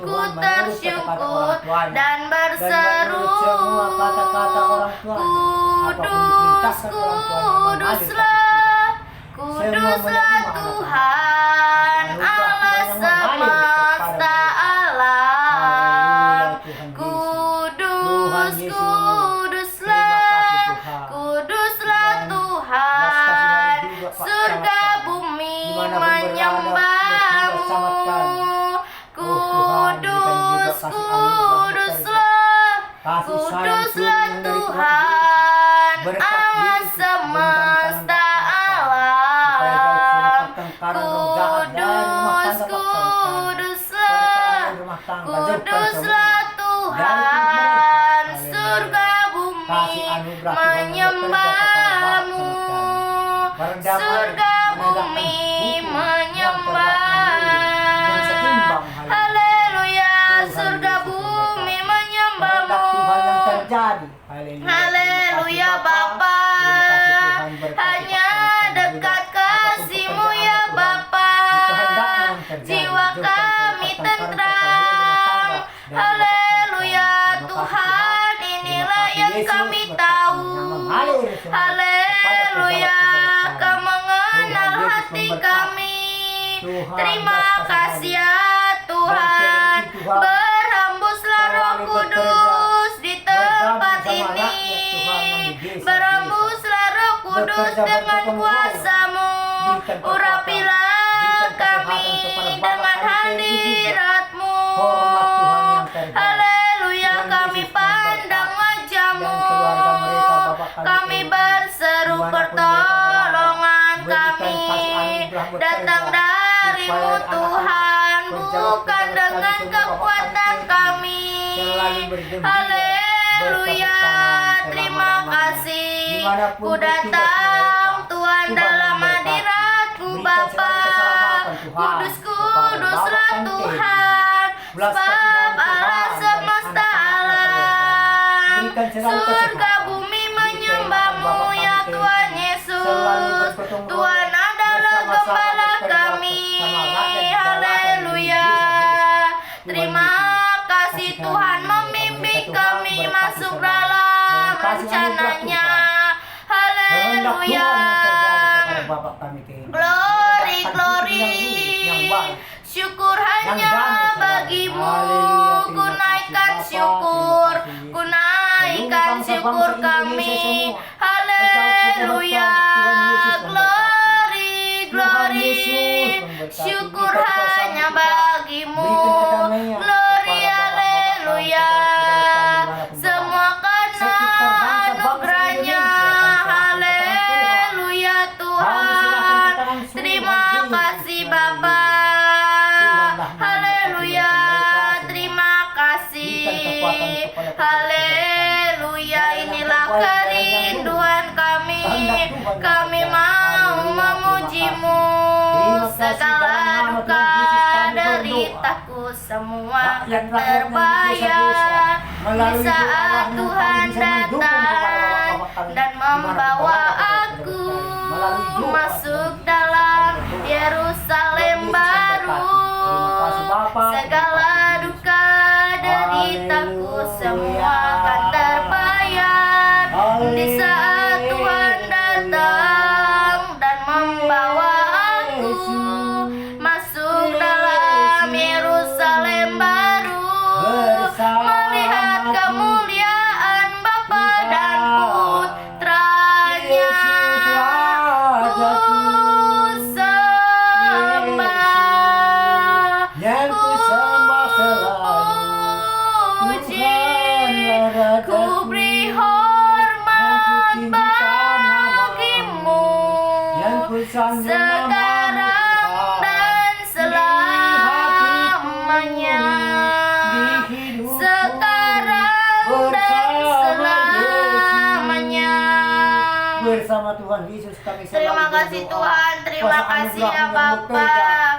Ku tersyukur dan berseru, kudus, kuduslah, kuduslah Tuhan Allah semesta alam. Kudus, kuduslah, kuduslah Tuhan, surga bumi menyembahmu. Kudus, kuduslah, kuduslah Tuhan Allah semesta alam. Kudus, kuduslah, kuduslah Tuhan, surga bumi menyembahmu. Surga bumi menyembah. Haleluya, surga bumi menyembahmu. Haleluya Bapa, hanya dekat kasih-Mu ya Bapa, jiwa kami tentram. Haleluya Tuhan, inilah yang kami tahu. Haleluya, Kau mengenal hati kami. Terima kasih ya Tuhan, berhembuslah Roh Kudus di tempat ini. Berhembuslah Roh Kudus dengan kuasa-Mu. Urapilah kami dengan hadirat-Mu. Haleluya, kami pandang wajah-Mu. Kami berseru pertolongan kami datang dari-Mu Tuhan, bukan dengan kekuatan kami. Haleluya, terima kasih. Ku datang Tuhan dalam hadirat-Mu Bapa. Kudus, kuduslah Tuhan, sebab Allah semesta alam. Surga bumi selalu bergotong royong Tuhan adalah bersama-sama gembala bekerja kami. bersama rakyat di dalam Haleluya. desa-desa. Terima kasih Tuhan membimbing kami masuk dalam rencananya. Haleluya. Bapak kami Tuhan. Glory, Yang glory. baik. Syukur hanya bagimu. Ku naikkan syukur, ku naikkan syukur kami. Haleluya. Glory, glory. Syukur hanya bagimu. Glory, haleluya. Semua karena anugerahnya. Haleluya Tuhan. Terima kasih Bapa. Haleluya. Terima kasih. Haleluya. Inilah kerinduan kami. Kami mau memujimu. Segala duka deritaku semua akan terbayar di saat Tuhan datang dan membawa aku masuk dalam Yerusalem baru. Segala duka deritaku semua akan terbayar di saat Tuhan datang dan membawa aku masuk dalam Yerusalem baru. Melihat kemuliaan Bapa dan Putranya, ku sembah, Yang ku sembah selalu puji, Tuhan ku beri hormat bagimu yang ku sanggup sekarang dan selamanya. Sekarang dan selamanya. bersama Tuhan Yesus kami selalu Terima kasih berdoa. Tuhan, terima Kuasa kasih ya anugerah yang Bapa bekerja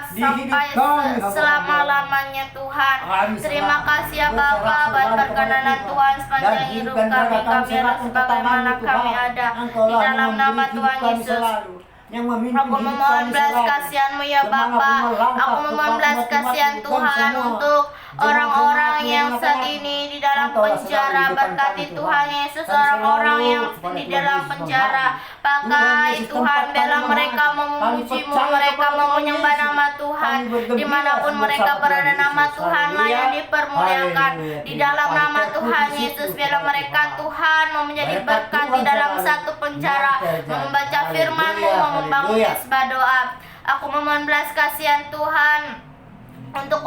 di hidup sampai kami, selama-lamanya Tuhan. Kami Terima selalu kasih ya Bapa berserah buat kepada perkenanan Tuhan sepanjang Dan hidup dan kami. darah Kami serahkan harus sebagaimana ke kami Tuhan. ada Engkau di lah dalam yang nama memberi Tuhan hidup kami Yesus. selalu, yang memimpin Aku hidup memohon kami belas selalu. kasihan-Mu ya Kemanapun Bapa. melangkah, Aku memohon belas kemanapun kasihan melakukan Tuhan semua. untuk orang-orang Jangan yang jangan saat jangan. ini di dalam Engkau lah selalu penjara. di depan Berkati kami, Tuhan Yesus Kami orang-orang selalu yang kepada di Tuhan dalam Yesus penjara. menghadap. Pakai Yesus, Tuhan, tempat bela kami mereka menghadap. Kami memujimu, percaya mereka kepada mau Tuhan menyembah Yesus. nama Tuhan. Kami bergembira Dimanapun bersama mereka Tuhan berada, Yesus. nama Tuhan lah yang Haleluya. dipermuliakan. Haleluya. Di dalam Terima nama kasih. Tuhan Terpuji Yesus, syukur biarlah kepada mereka Tuhan. Tuhan mau menjadi Berkat berkat di Tuhan dalam selalu satu penjara, yang terjadi. mau membaca firman-Mu, Haleluya. mau membangun Haleluya. mesbah doa. Aku memohon belas kasihan Tuhan untuk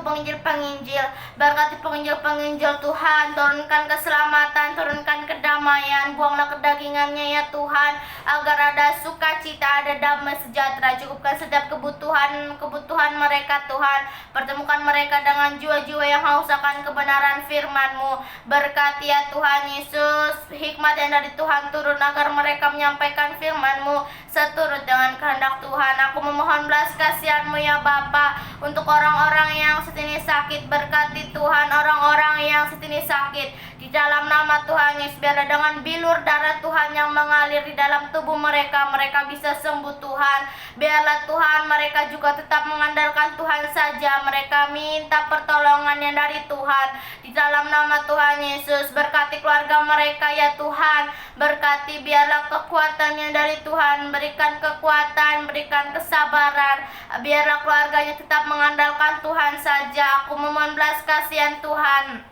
penginjil-penginjil. Berkati penginjil-penginjil Tuhan, turunkan keselamatan, turunkan kedamaian, buanglah kedagingannya ya Tuhan, agar ada sukacita, ada damai sejahtera. Cukupkan setiap kebutuhan mereka Tuhan. Pertemukan mereka dengan jiwa-jiwa yang haus akan kebenaran firman-Mu. Berkati ya Tuhan Yesus, hikmat yang dari Tuhan turun agar mereka menyampaikan firman-Mu seturut dengan kehendak Tuhan. Aku memohon belas kasihan-Mu ya Bapa untuk orang-orang yang saat ini sakit. Berkati Tuhan orang-orang yang saat ini sakit. Di dalam nama Tuhan Yesus, biarlah dengan bilur darah Tuhan yang mengalir di dalam tubuh mereka, mereka bisa sembuh Tuhan. Biarlah Tuhan mereka juga tetap mengandalkan Tuhan saja. Mereka minta pertolongan yang dari Tuhan. Di dalam nama Tuhan Yesus, berkati keluarga mereka ya Tuhan. Berkati biarlah kekuatan yang dari Tuhan. Berikan kekuatan, berikan kesabaran. Biarlah keluarganya tetap mengandalkan Tuhan saja. Aku memohon belas kasihan Tuhan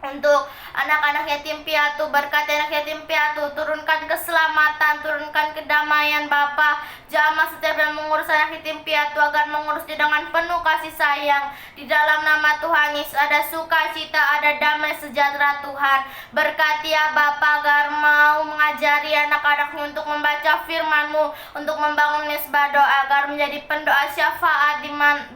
untuk anak-anak yatim piatu. Berkati anak yatim piatu, turunkan keselamatan, turunkan kedamaian Bapa. Jamah setiap yang mengurus anak yatim piatu agar mengurusnya dengan penuh kasih sayang. Di dalam nama Tuhan Yesus ada sukacita, ada damai sejahtera Tuhan. Berkati ya Bapa agar mau mengajari anak-anaknya untuk membaca firman-Mu, untuk membangun mesbah doa, agar menjadi pendoa syafaat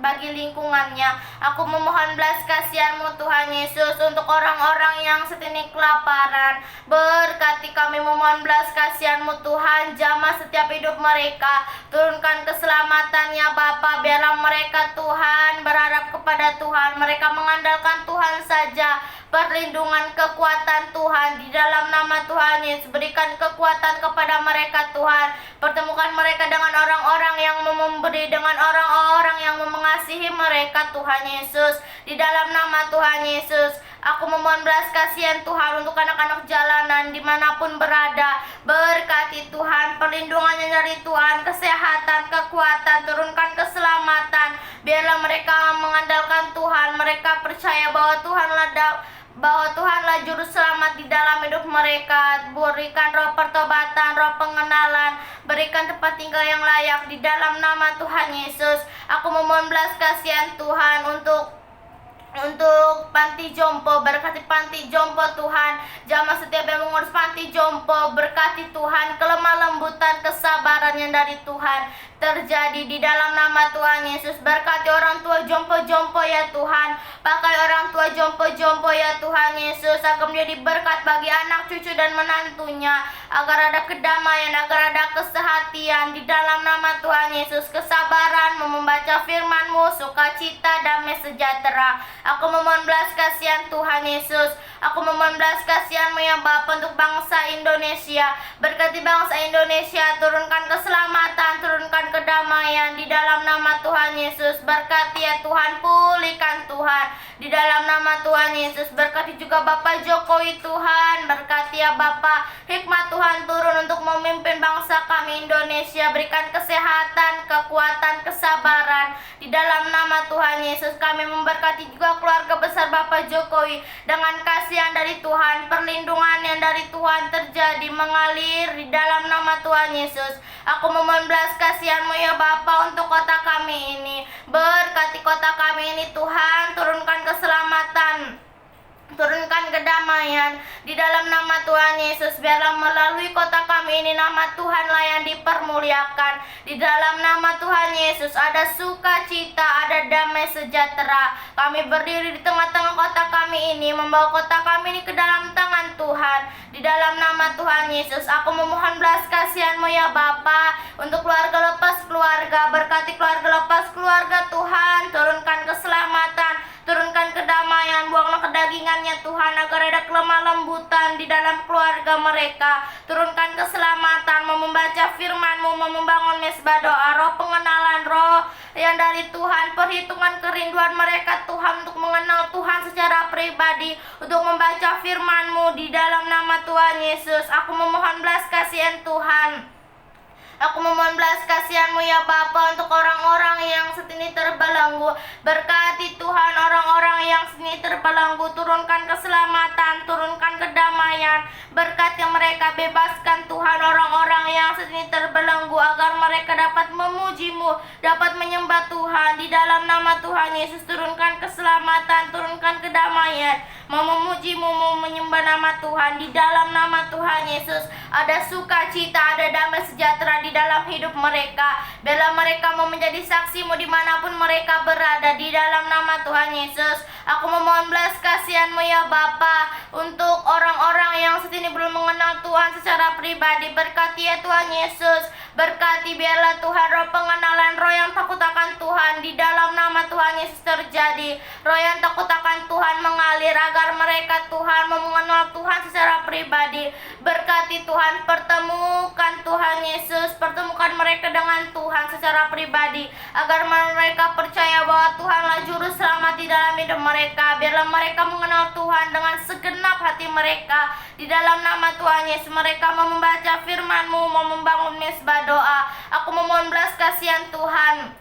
bagi lingkungannya. Aku memohon belas kasihan-Mu Tuhan Yesus untuk orang-orang yang saat ini kelaparan. Berkati kami, memohon belas kasihan-Mu Tuhan, jamah setiap hidup mereka. Turunkan keselamatannya Bapa, biarlah mereka Tuhan berharap kepada Tuhan, mereka mengandalkan Tuhan saja. perlindungan, kekuatan Tuhan di dalam nama Tuhan Yesus. Berikan kekuatan kepada mereka Tuhan. Pertemukan mereka dengan orang-orang yang memberi, dengan orang-orang yang mengasihi mereka Tuhan Yesus. Di dalam nama Tuhan Yesus, aku memohon belas kasihan Tuhan untuk anak-anak jalanan dimanapun berada. Berkati Tuhan, perlindungannya dari Tuhan, kesehatan, kekuatan, turunkan keselamatan. Biarlah mereka mengandalkan Tuhan, mereka percaya bahwa Tuhanlah juru selamat di dalam hidup mereka. Berikan roh pertobatan, roh pengenalan, berikan tempat tinggal yang layak di dalam nama Tuhan Yesus. Aku memohon belas kasihan Tuhan untuk panti jompo. Berkati panti jompo Tuhan, jamaah setiap yang mengurus panti jompo. Berkati Tuhan, kelemah lembutan, kesabaran yang dari Tuhan terjadi di dalam nama Tuhan Yesus. Berkati orang tua jompo-jompo ya Tuhan, pakai orang tua jompo-jompo ya Tuhan Yesus, agar menjadi berkat bagi anak cucu dan menantunya, agar ada kedamaian, agar ada kesehatan di dalam nama Tuhan Yesus, kesabaran membaca firman-Mu, sukacita, damai sejahtera. Aku memohon belas kasihan Tuhan Yesus. Aku memohon belas kasihan-Mu ya Bapa untuk bangsa Indonesia. Berkati bangsa Indonesia, turunkan keselamatan, turunkan kedamaian di dalam nama Tuhan Yesus. Berkati ya Tuhan, pulihkan Tuhan di dalam nama Tuhan Yesus. Berkati juga Bapak Jokowi Tuhan. Berkati ya Bapak, hikmat Tuhan turun untuk memimpin bangsa kami Indonesia. Berikan kesehatan, kekuatan, kesabaran di dalam nama Tuhan Yesus. Kami memberkati juga keluarga besar Bapak Jokowi dengan kasihan dari Tuhan, perlindungan yang dari Tuhan terjadi mengalir di dalam nama Tuhan Yesus. Aku memohon belas kasihan-Mu ya Bapa untuk kota kami ini. Berkati kota kami ini Tuhan, turunkan keselamatan, turunkan kedamaian di dalam nama Tuhan Yesus. Biarlah melalui kota kami ini nama Tuhanlah yang dipermuliakan. Di dalam nama Tuhan Yesus ada sukacita, ada damai sejahtera. Kami berdiri di tengah-tengah kota kami ini, membawa kota kami ini ke dalam tangan Tuhan. Di dalam nama Tuhan Yesus, aku memohon belas kasihan-Mu ya Bapa untuk keluarga lepas keluarga. Berkati keluarga lepas keluarga Tuhan, turunkan keselamatan, turunkan kedamaian, buanglah kedagingannya Tuhan, agar ada kelemah lembutan di dalam keluarga mereka. Turunkan keselamatan, membaca firman-Mu, membangun mesbah doa, roh pengenalan, roh yang dari Tuhan, perhitungan kerinduan mereka Tuhan untuk mengenal Tuhan secara pribadi, untuk membaca firman-Mu di dalam nama Tuhan Yesus. Aku memohon belas kasihan Tuhan. Aku memohon belas kasihan-Mu ya Bapa untuk orang-orang yang saat ini terbelenggu. Berkati Tuhan orang-orang yang saat ini terbelenggu, turunkan keselamatan, turunkan kedamaian. Berkati mereka, bebaskan Tuhan orang-orang yang saat ini terbelenggu, agar mereka dapat memuji-Mu, dapat menyembah Tuhan. Di dalam nama Tuhan Yesus, turunkan keselamatan, turunkan kedamaian, mau memuji-Mu, mau menyembah nama Tuhan. Di dalam nama Tuhan Yesus ada sukacita, ada damai sejahtera di dalam hidup mereka. Biarlah mereka mau menjadi saksi-Mu dimanapun mereka berada. Di dalam nama Tuhan Yesus, aku memohon belas kasihan-Mu ya Bapa untuk orang-orang yang saat ini belum mengenal Tuhan secara pribadi. Berkati ya Tuhan Yesus. Berkati biarlah Tuhan roh pengenalan, roh yang takut akan Tuhan di dalam nama Tuhan Yesus terjadi. Roh yang takut akan Tuhan mengalir, agar mereka Tuhan mau mengenal Tuhan secara pribadi. Berkati Tuhan, pertemukan Tuhan Yesus, pertemukan mereka dengan Tuhan secara pribadi, agar mereka percaya bahwa Tuhanlah juru selamat di dalam hidup mereka. Biarlah mereka mengenal Tuhan dengan segenap hati mereka. Di dalam nama Tuhan Yesus, mereka mau membaca firman-Mu, mau membangun mesbah doa. Aku memohon belas kasihan Tuhan.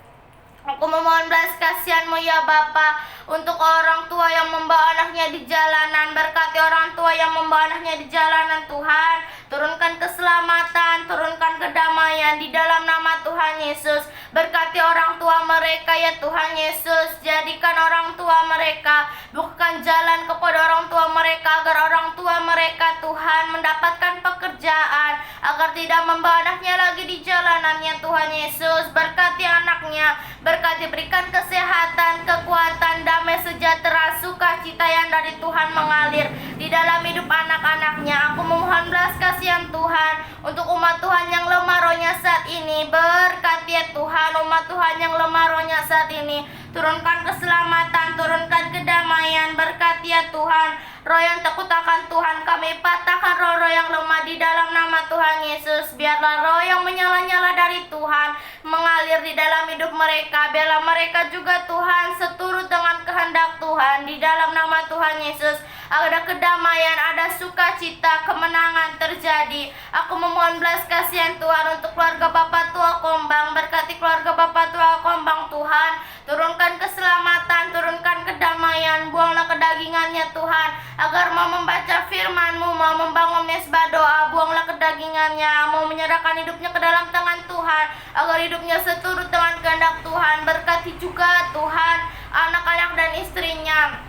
Aku memohon belas kasihan-Mu ya Bapa untuk orang tua yang membawa anaknya di jalanan. Berkati orang tua yang membawa anaknya di jalanan Tuhan. Turunkan keselamatan, turunkan kedamaian di dalam nama Tuhan Yesus. Berkati orang tua mereka ya Tuhan Yesus. Jadikan orang tua mereka, bukakan jalan kepada orang tua mereka, agar orang tua mereka Tuhan mendapatkan pekerjaan, agar tidak membawa anaknya lagi di jalanannya Tuhan Yesus. Berkati anaknya, berkati, berikan kesehatan, kekuatan, damai sejahtera, sukacita yang dari Tuhan mengalir di dalam hidup anak-anaknya. Aku memohon belas kasihan Tuhan untuk umat Tuhan yang lemah rohnya saat ini. Berkati ya Tuhan umat Tuhan yang lemah rohnya saat ini. Turunkan keselamatan, turunkan kedamaian. Berkati ya Tuhan roh yang takut akan Tuhan. Kami patahkan roh-roh yang lemah di dalam nama Tuhan Yesus. Biarlah roh yang menyala-nyala dari Tuhan mengalir di dalam hidup mereka. Biarlah mereka juga Tuhan seturut dengan kehendak Tuhan di dalam nama Tuhan Yesus. Ada kedamaian, ada sukacita, kemenangan terjadi. Aku memohon belas kasihan Tuhan untuk keluarga Bapak Tua Kombang. Berkati keluarga Bapak Tua Kombang Tuhan. Turunkan keselamatan, turunkan kedamaian. Buanglah kedagingannya Tuhan, agar mau membaca firman-Mu, mau membangun mesbah doa. Buanglah kedagingannya, mau menyerahkan hidupnya ke dalam tangan Tuhan, agar hidupnya seturut dengan kehendak Tuhan. Berkati juga Tuhan anak-anak dan istrinya.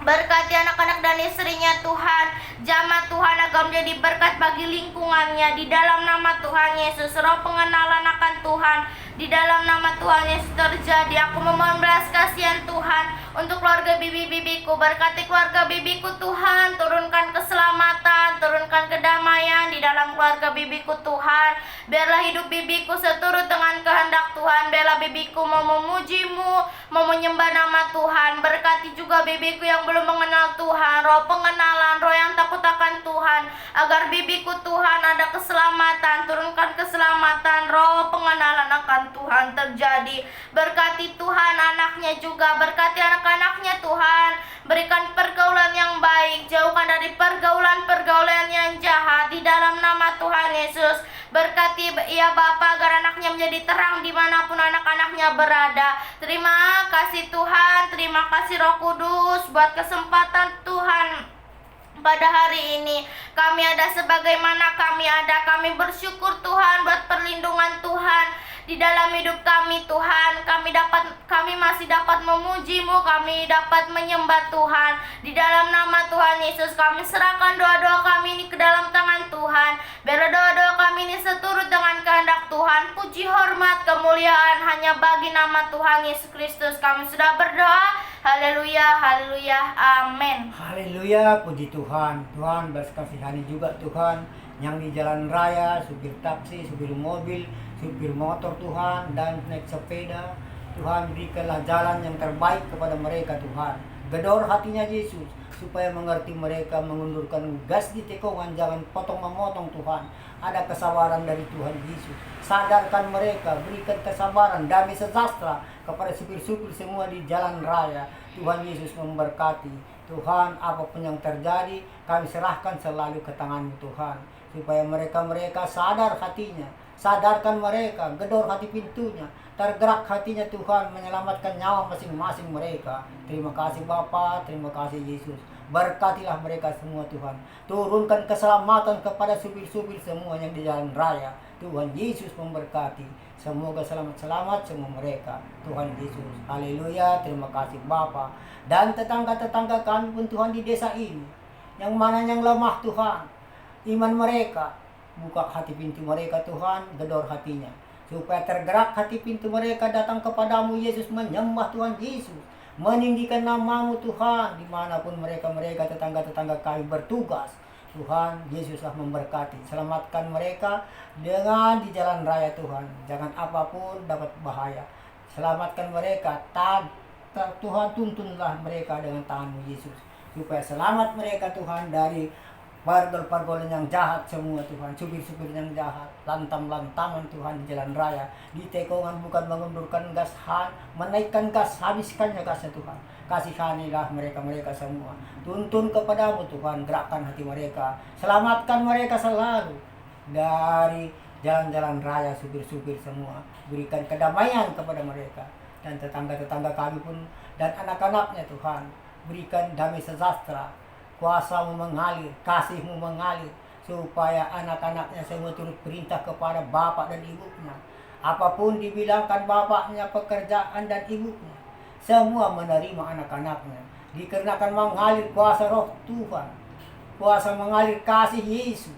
Berkati anak-anak dan istrinya Tuhan. Jamah Tuhan agar menjadi berkat bagi lingkungannya di dalam nama Tuhan Yesus. Roh pengenalan akan Tuhan di dalam nama Tuhan Yesus terjadi. Aku memohon belas kasihan Tuhan untuk keluarga bibi-bibiku. Berkati keluarga bibiku Tuhan. Turunkan keselamatan, turunkan kedamaian di dalam keluarga bibiku Tuhan. Biarlah hidup bibiku seturut dengan kehendak Tuhan. Biarlah bibiku mau memuji-Mu, mau menyembah nama Tuhan. Berkati juga bibiku yang belum mengenal Tuhan. Roh pengenalan, roh yang takut akan Tuhan, agar bibiku Tuhan ada keselamatan. Turunkan keselamatan, roh pengenalan akan Tuhan terjadi. Berkati Tuhan anaknya juga, berkati anak-anaknya Tuhan. Berikan pergaulan yang baik, jauhkan dari pergaulan-pergaulan yang jahat di dalam nama Tuhan Yesus. Berkati ya Bapa agar anaknya menjadi terang dimanapun anak-anaknya berada. Terima kasih Tuhan, terima kasih Roh Kudus buat kesempatan Tuhan. Pada hari ini kami ada sebagaimana kami ada. Kami bersyukur Tuhan buat perlindungan Tuhan di dalam hidup kami Tuhan. Kami masih dapat memuji-Mu, kami dapat menyembah Tuhan. Di dalam nama Tuhan Yesus kami serahkan doa-doa kami ini ke dalam tangan Tuhan. Biar doa-doa kami ini seturut dengan kehendak Tuhan. Puji, hormat, kemuliaan hanya bagi nama Tuhan Yesus Kristus. Kami sudah berdoa. Haleluya, haleluya, amin. Haleluya, puji Tuhan. Tuhan belas kasihani juga Tuhan yang di jalan raya, supir taksi, supir mobil, supir motor Tuhan, dan naik sepeda. Tuhan berikanlah jalan yang terbaik kepada mereka Tuhan. Gedor hatinya Yesus supaya mengerti mereka, mengundurkan gas di tikungan, jangan potong memotong Tuhan. Ada kesabaran dari Tuhan Yesus. Sadarkan mereka, berikan kesabaran, damai sejahtera kepada supir-supir semua di jalan raya. Tuhan Yesus memberkati. Tuhan, apapun yang terjadi, kami serahkan selalu ke tangan-Mu Tuhan. Supaya mereka sadar hatinya. Sadarkan mereka, gedor hati pintunya. Tergerak hatinya Tuhan, menyelamatkan nyawa masing-masing mereka. Terima kasih Bapa, terima kasih Yesus. Berkatilah mereka semua Tuhan. Turunkan keselamatan kepada supir-supir semua yang di jalan raya. Tuhan Yesus memberkati. Semoga selamat-selamat semua mereka. Tuhan Yesus. Haleluya. Terima kasih Bapa. Dan tetangga-tetangga kami pun Tuhan di desa ini. Yang mana yang lemah Tuhan. Iman mereka. Buka hati pintu mereka Tuhan. Gedor hatinya. Supaya tergerak hati pintu mereka datang kepadamu Yesus. Menyembah Tuhan Yesus. Meninggikan nama-Mu Tuhan. Dimanapun mereka tetangga-tetangga kami bertugas. Tuhan Yesuslah memberkati. Selamatkan mereka dengan di jalan raya Tuhan. Jangan apapun dapat bahaya. Selamatkan mereka. Tuhan tuntunlah mereka dengan tangan-Mu Yesus. Supaya selamat mereka Tuhan dari pergaulan yang jahat semua Tuhan. Supir-supir yang jahat. Lantam-lantaman Tuhan di jalan raya. Di tikungan bukan mengundurkan gas, menaikkan gas, habiskannya gasnya Tuhan. Kasihanilah mereka semua. Tuntun kepadamu Tuhan, gerakkan hati mereka. Selamatkan mereka selalu dari jalan-jalan raya, supir-supir semua. Berikan kedamaian kepada mereka. Dan tetangga-tetangga kami pun dan anak-anaknya Tuhan. Berikan damai sejahtera. Kuasa-Mu mengalir, kasih-Mu mengalir. Supaya anak-anaknya semua turut perintah kepada bapak dan ibunya. Apapun dibilangkan bapaknya, pekerjaan dan ibunya. Semua menerima anak-anaknya. Dikarenakan mengalir kuasa roh Tuhan. Kuasa mengalir kasih Yesus.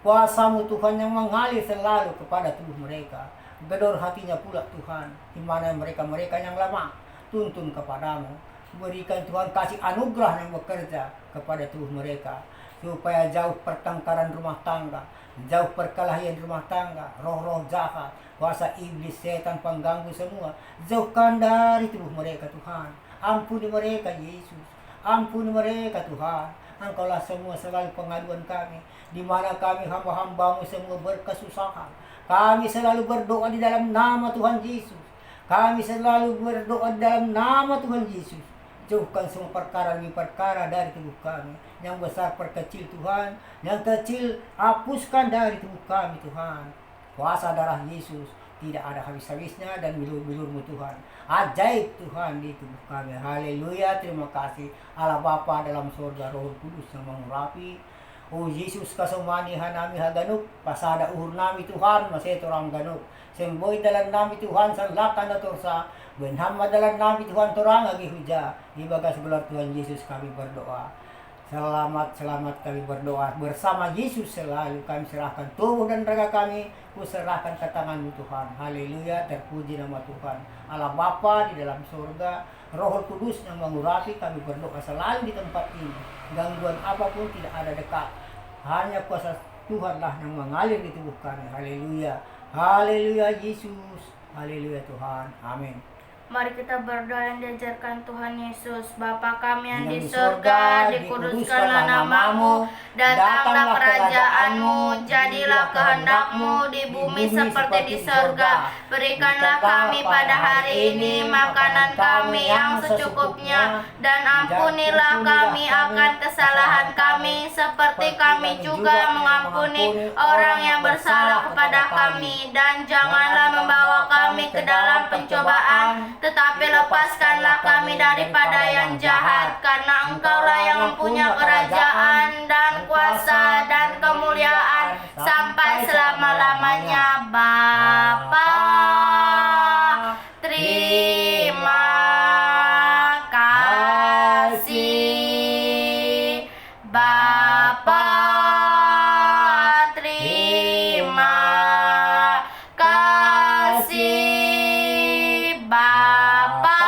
Kuasa-Mu Tuhan yang mengalir selalu kepada tubuh mereka. Gedor hatinya pula Tuhan. Di mana mereka yang lemah. Tuntun kepadamu. Berikan Tuhan kasih anugerah yang bekerja kepada tubuh mereka. Supaya jauh pertengkaran rumah tangga. Jauh perkelahian rumah tangga. Roh-roh jahat. Kuasa iblis, setan, pengganggu semua. Jauhkan dari tubuh mereka Tuhan. Ampuni mereka Yesus. Ampuni mereka Tuhan. Engkaulah semua selalu pengaduan kami. Di mana kami hamba-hambamu semua berkesusahan. Kami selalu berdoa di dalam nama Tuhan Yesus. Kami selalu berdoa di dalam nama Tuhan Yesus. Jauhkan semua perkara demi perkara dari tubuh kami. Yang besar perkecil Tuhan. Yang kecil hapuskan dari tubuh kami Tuhan. Kuasa darah Yesus tidak ada habis-habisnya dan bilur-bilurmu Tuhan. Ajaib Tuhan di tubuh kami. Haleluya. Terima kasih Allah Bapa dalam surga, Roh Kudus yang mengurapi. Oh Yesus kasumanihan nami haganuk. Pasada uhur nami Tuhan. Masih torang ganuk. Semboy dalam nami Tuhan. Sanlatan na torsa. Benhamad dalam nami Tuhan. Torang agi huja. Ibagas gelar Tuhan Yesus kami berdoa. Selamat kami berdoa bersama Yesus selalu. Kami serahkan tubuh dan raga kami, kuserahkan ke tangan-Mu Tuhan. Haleluya, terpuji nama Tuhan. Allah Bapa di dalam surga, Roh Kudus yang mengurapi, kami berdoa selalu di tempat ini. Gangguan apapun tidak ada dekat. Hanya kuasa Tuhanlah yang mengalir di tubuh kami. Haleluya. Haleluya Yesus. Haleluya Tuhan. Amin. Mari kita berdoa yang diajarkan Tuhan Yesus. Bapa kami yang di surga, dikuduskanlah nama-Mu, datanglah kerajaan-Mu, jadilah kehendak-Mu di bumi seperti di surga. Berikanlah kami pada hari ini makanan kami yang secukupnya, dan ampunilah kami akan kesalahan kami, seperti kami juga mengampuni orang yang bersalah kepada kami. Dan janganlah membawa kami ke dalam pencobaan, tetapi lepaskanlah kami daripada yang jahat, karena Engkaulah yang mempunyai kerajaan dan kuasa dan kemuliaan sampai selama-lamanya. Bapa, terima kasih. Bapa, terima kasih. Bapa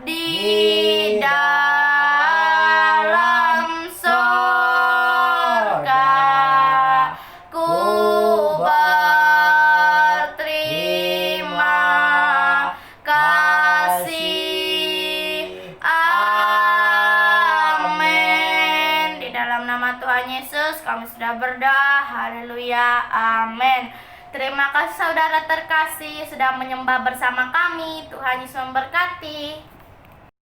di dalam surga, ku berterima kasih. Amin. Di dalam nama Tuhan Yesus kami sudah berdoa. Haleluya. Amin. Terima kasih saudara terkasih sudah menyembah bersama kami. Tuhan Yesus memberkati.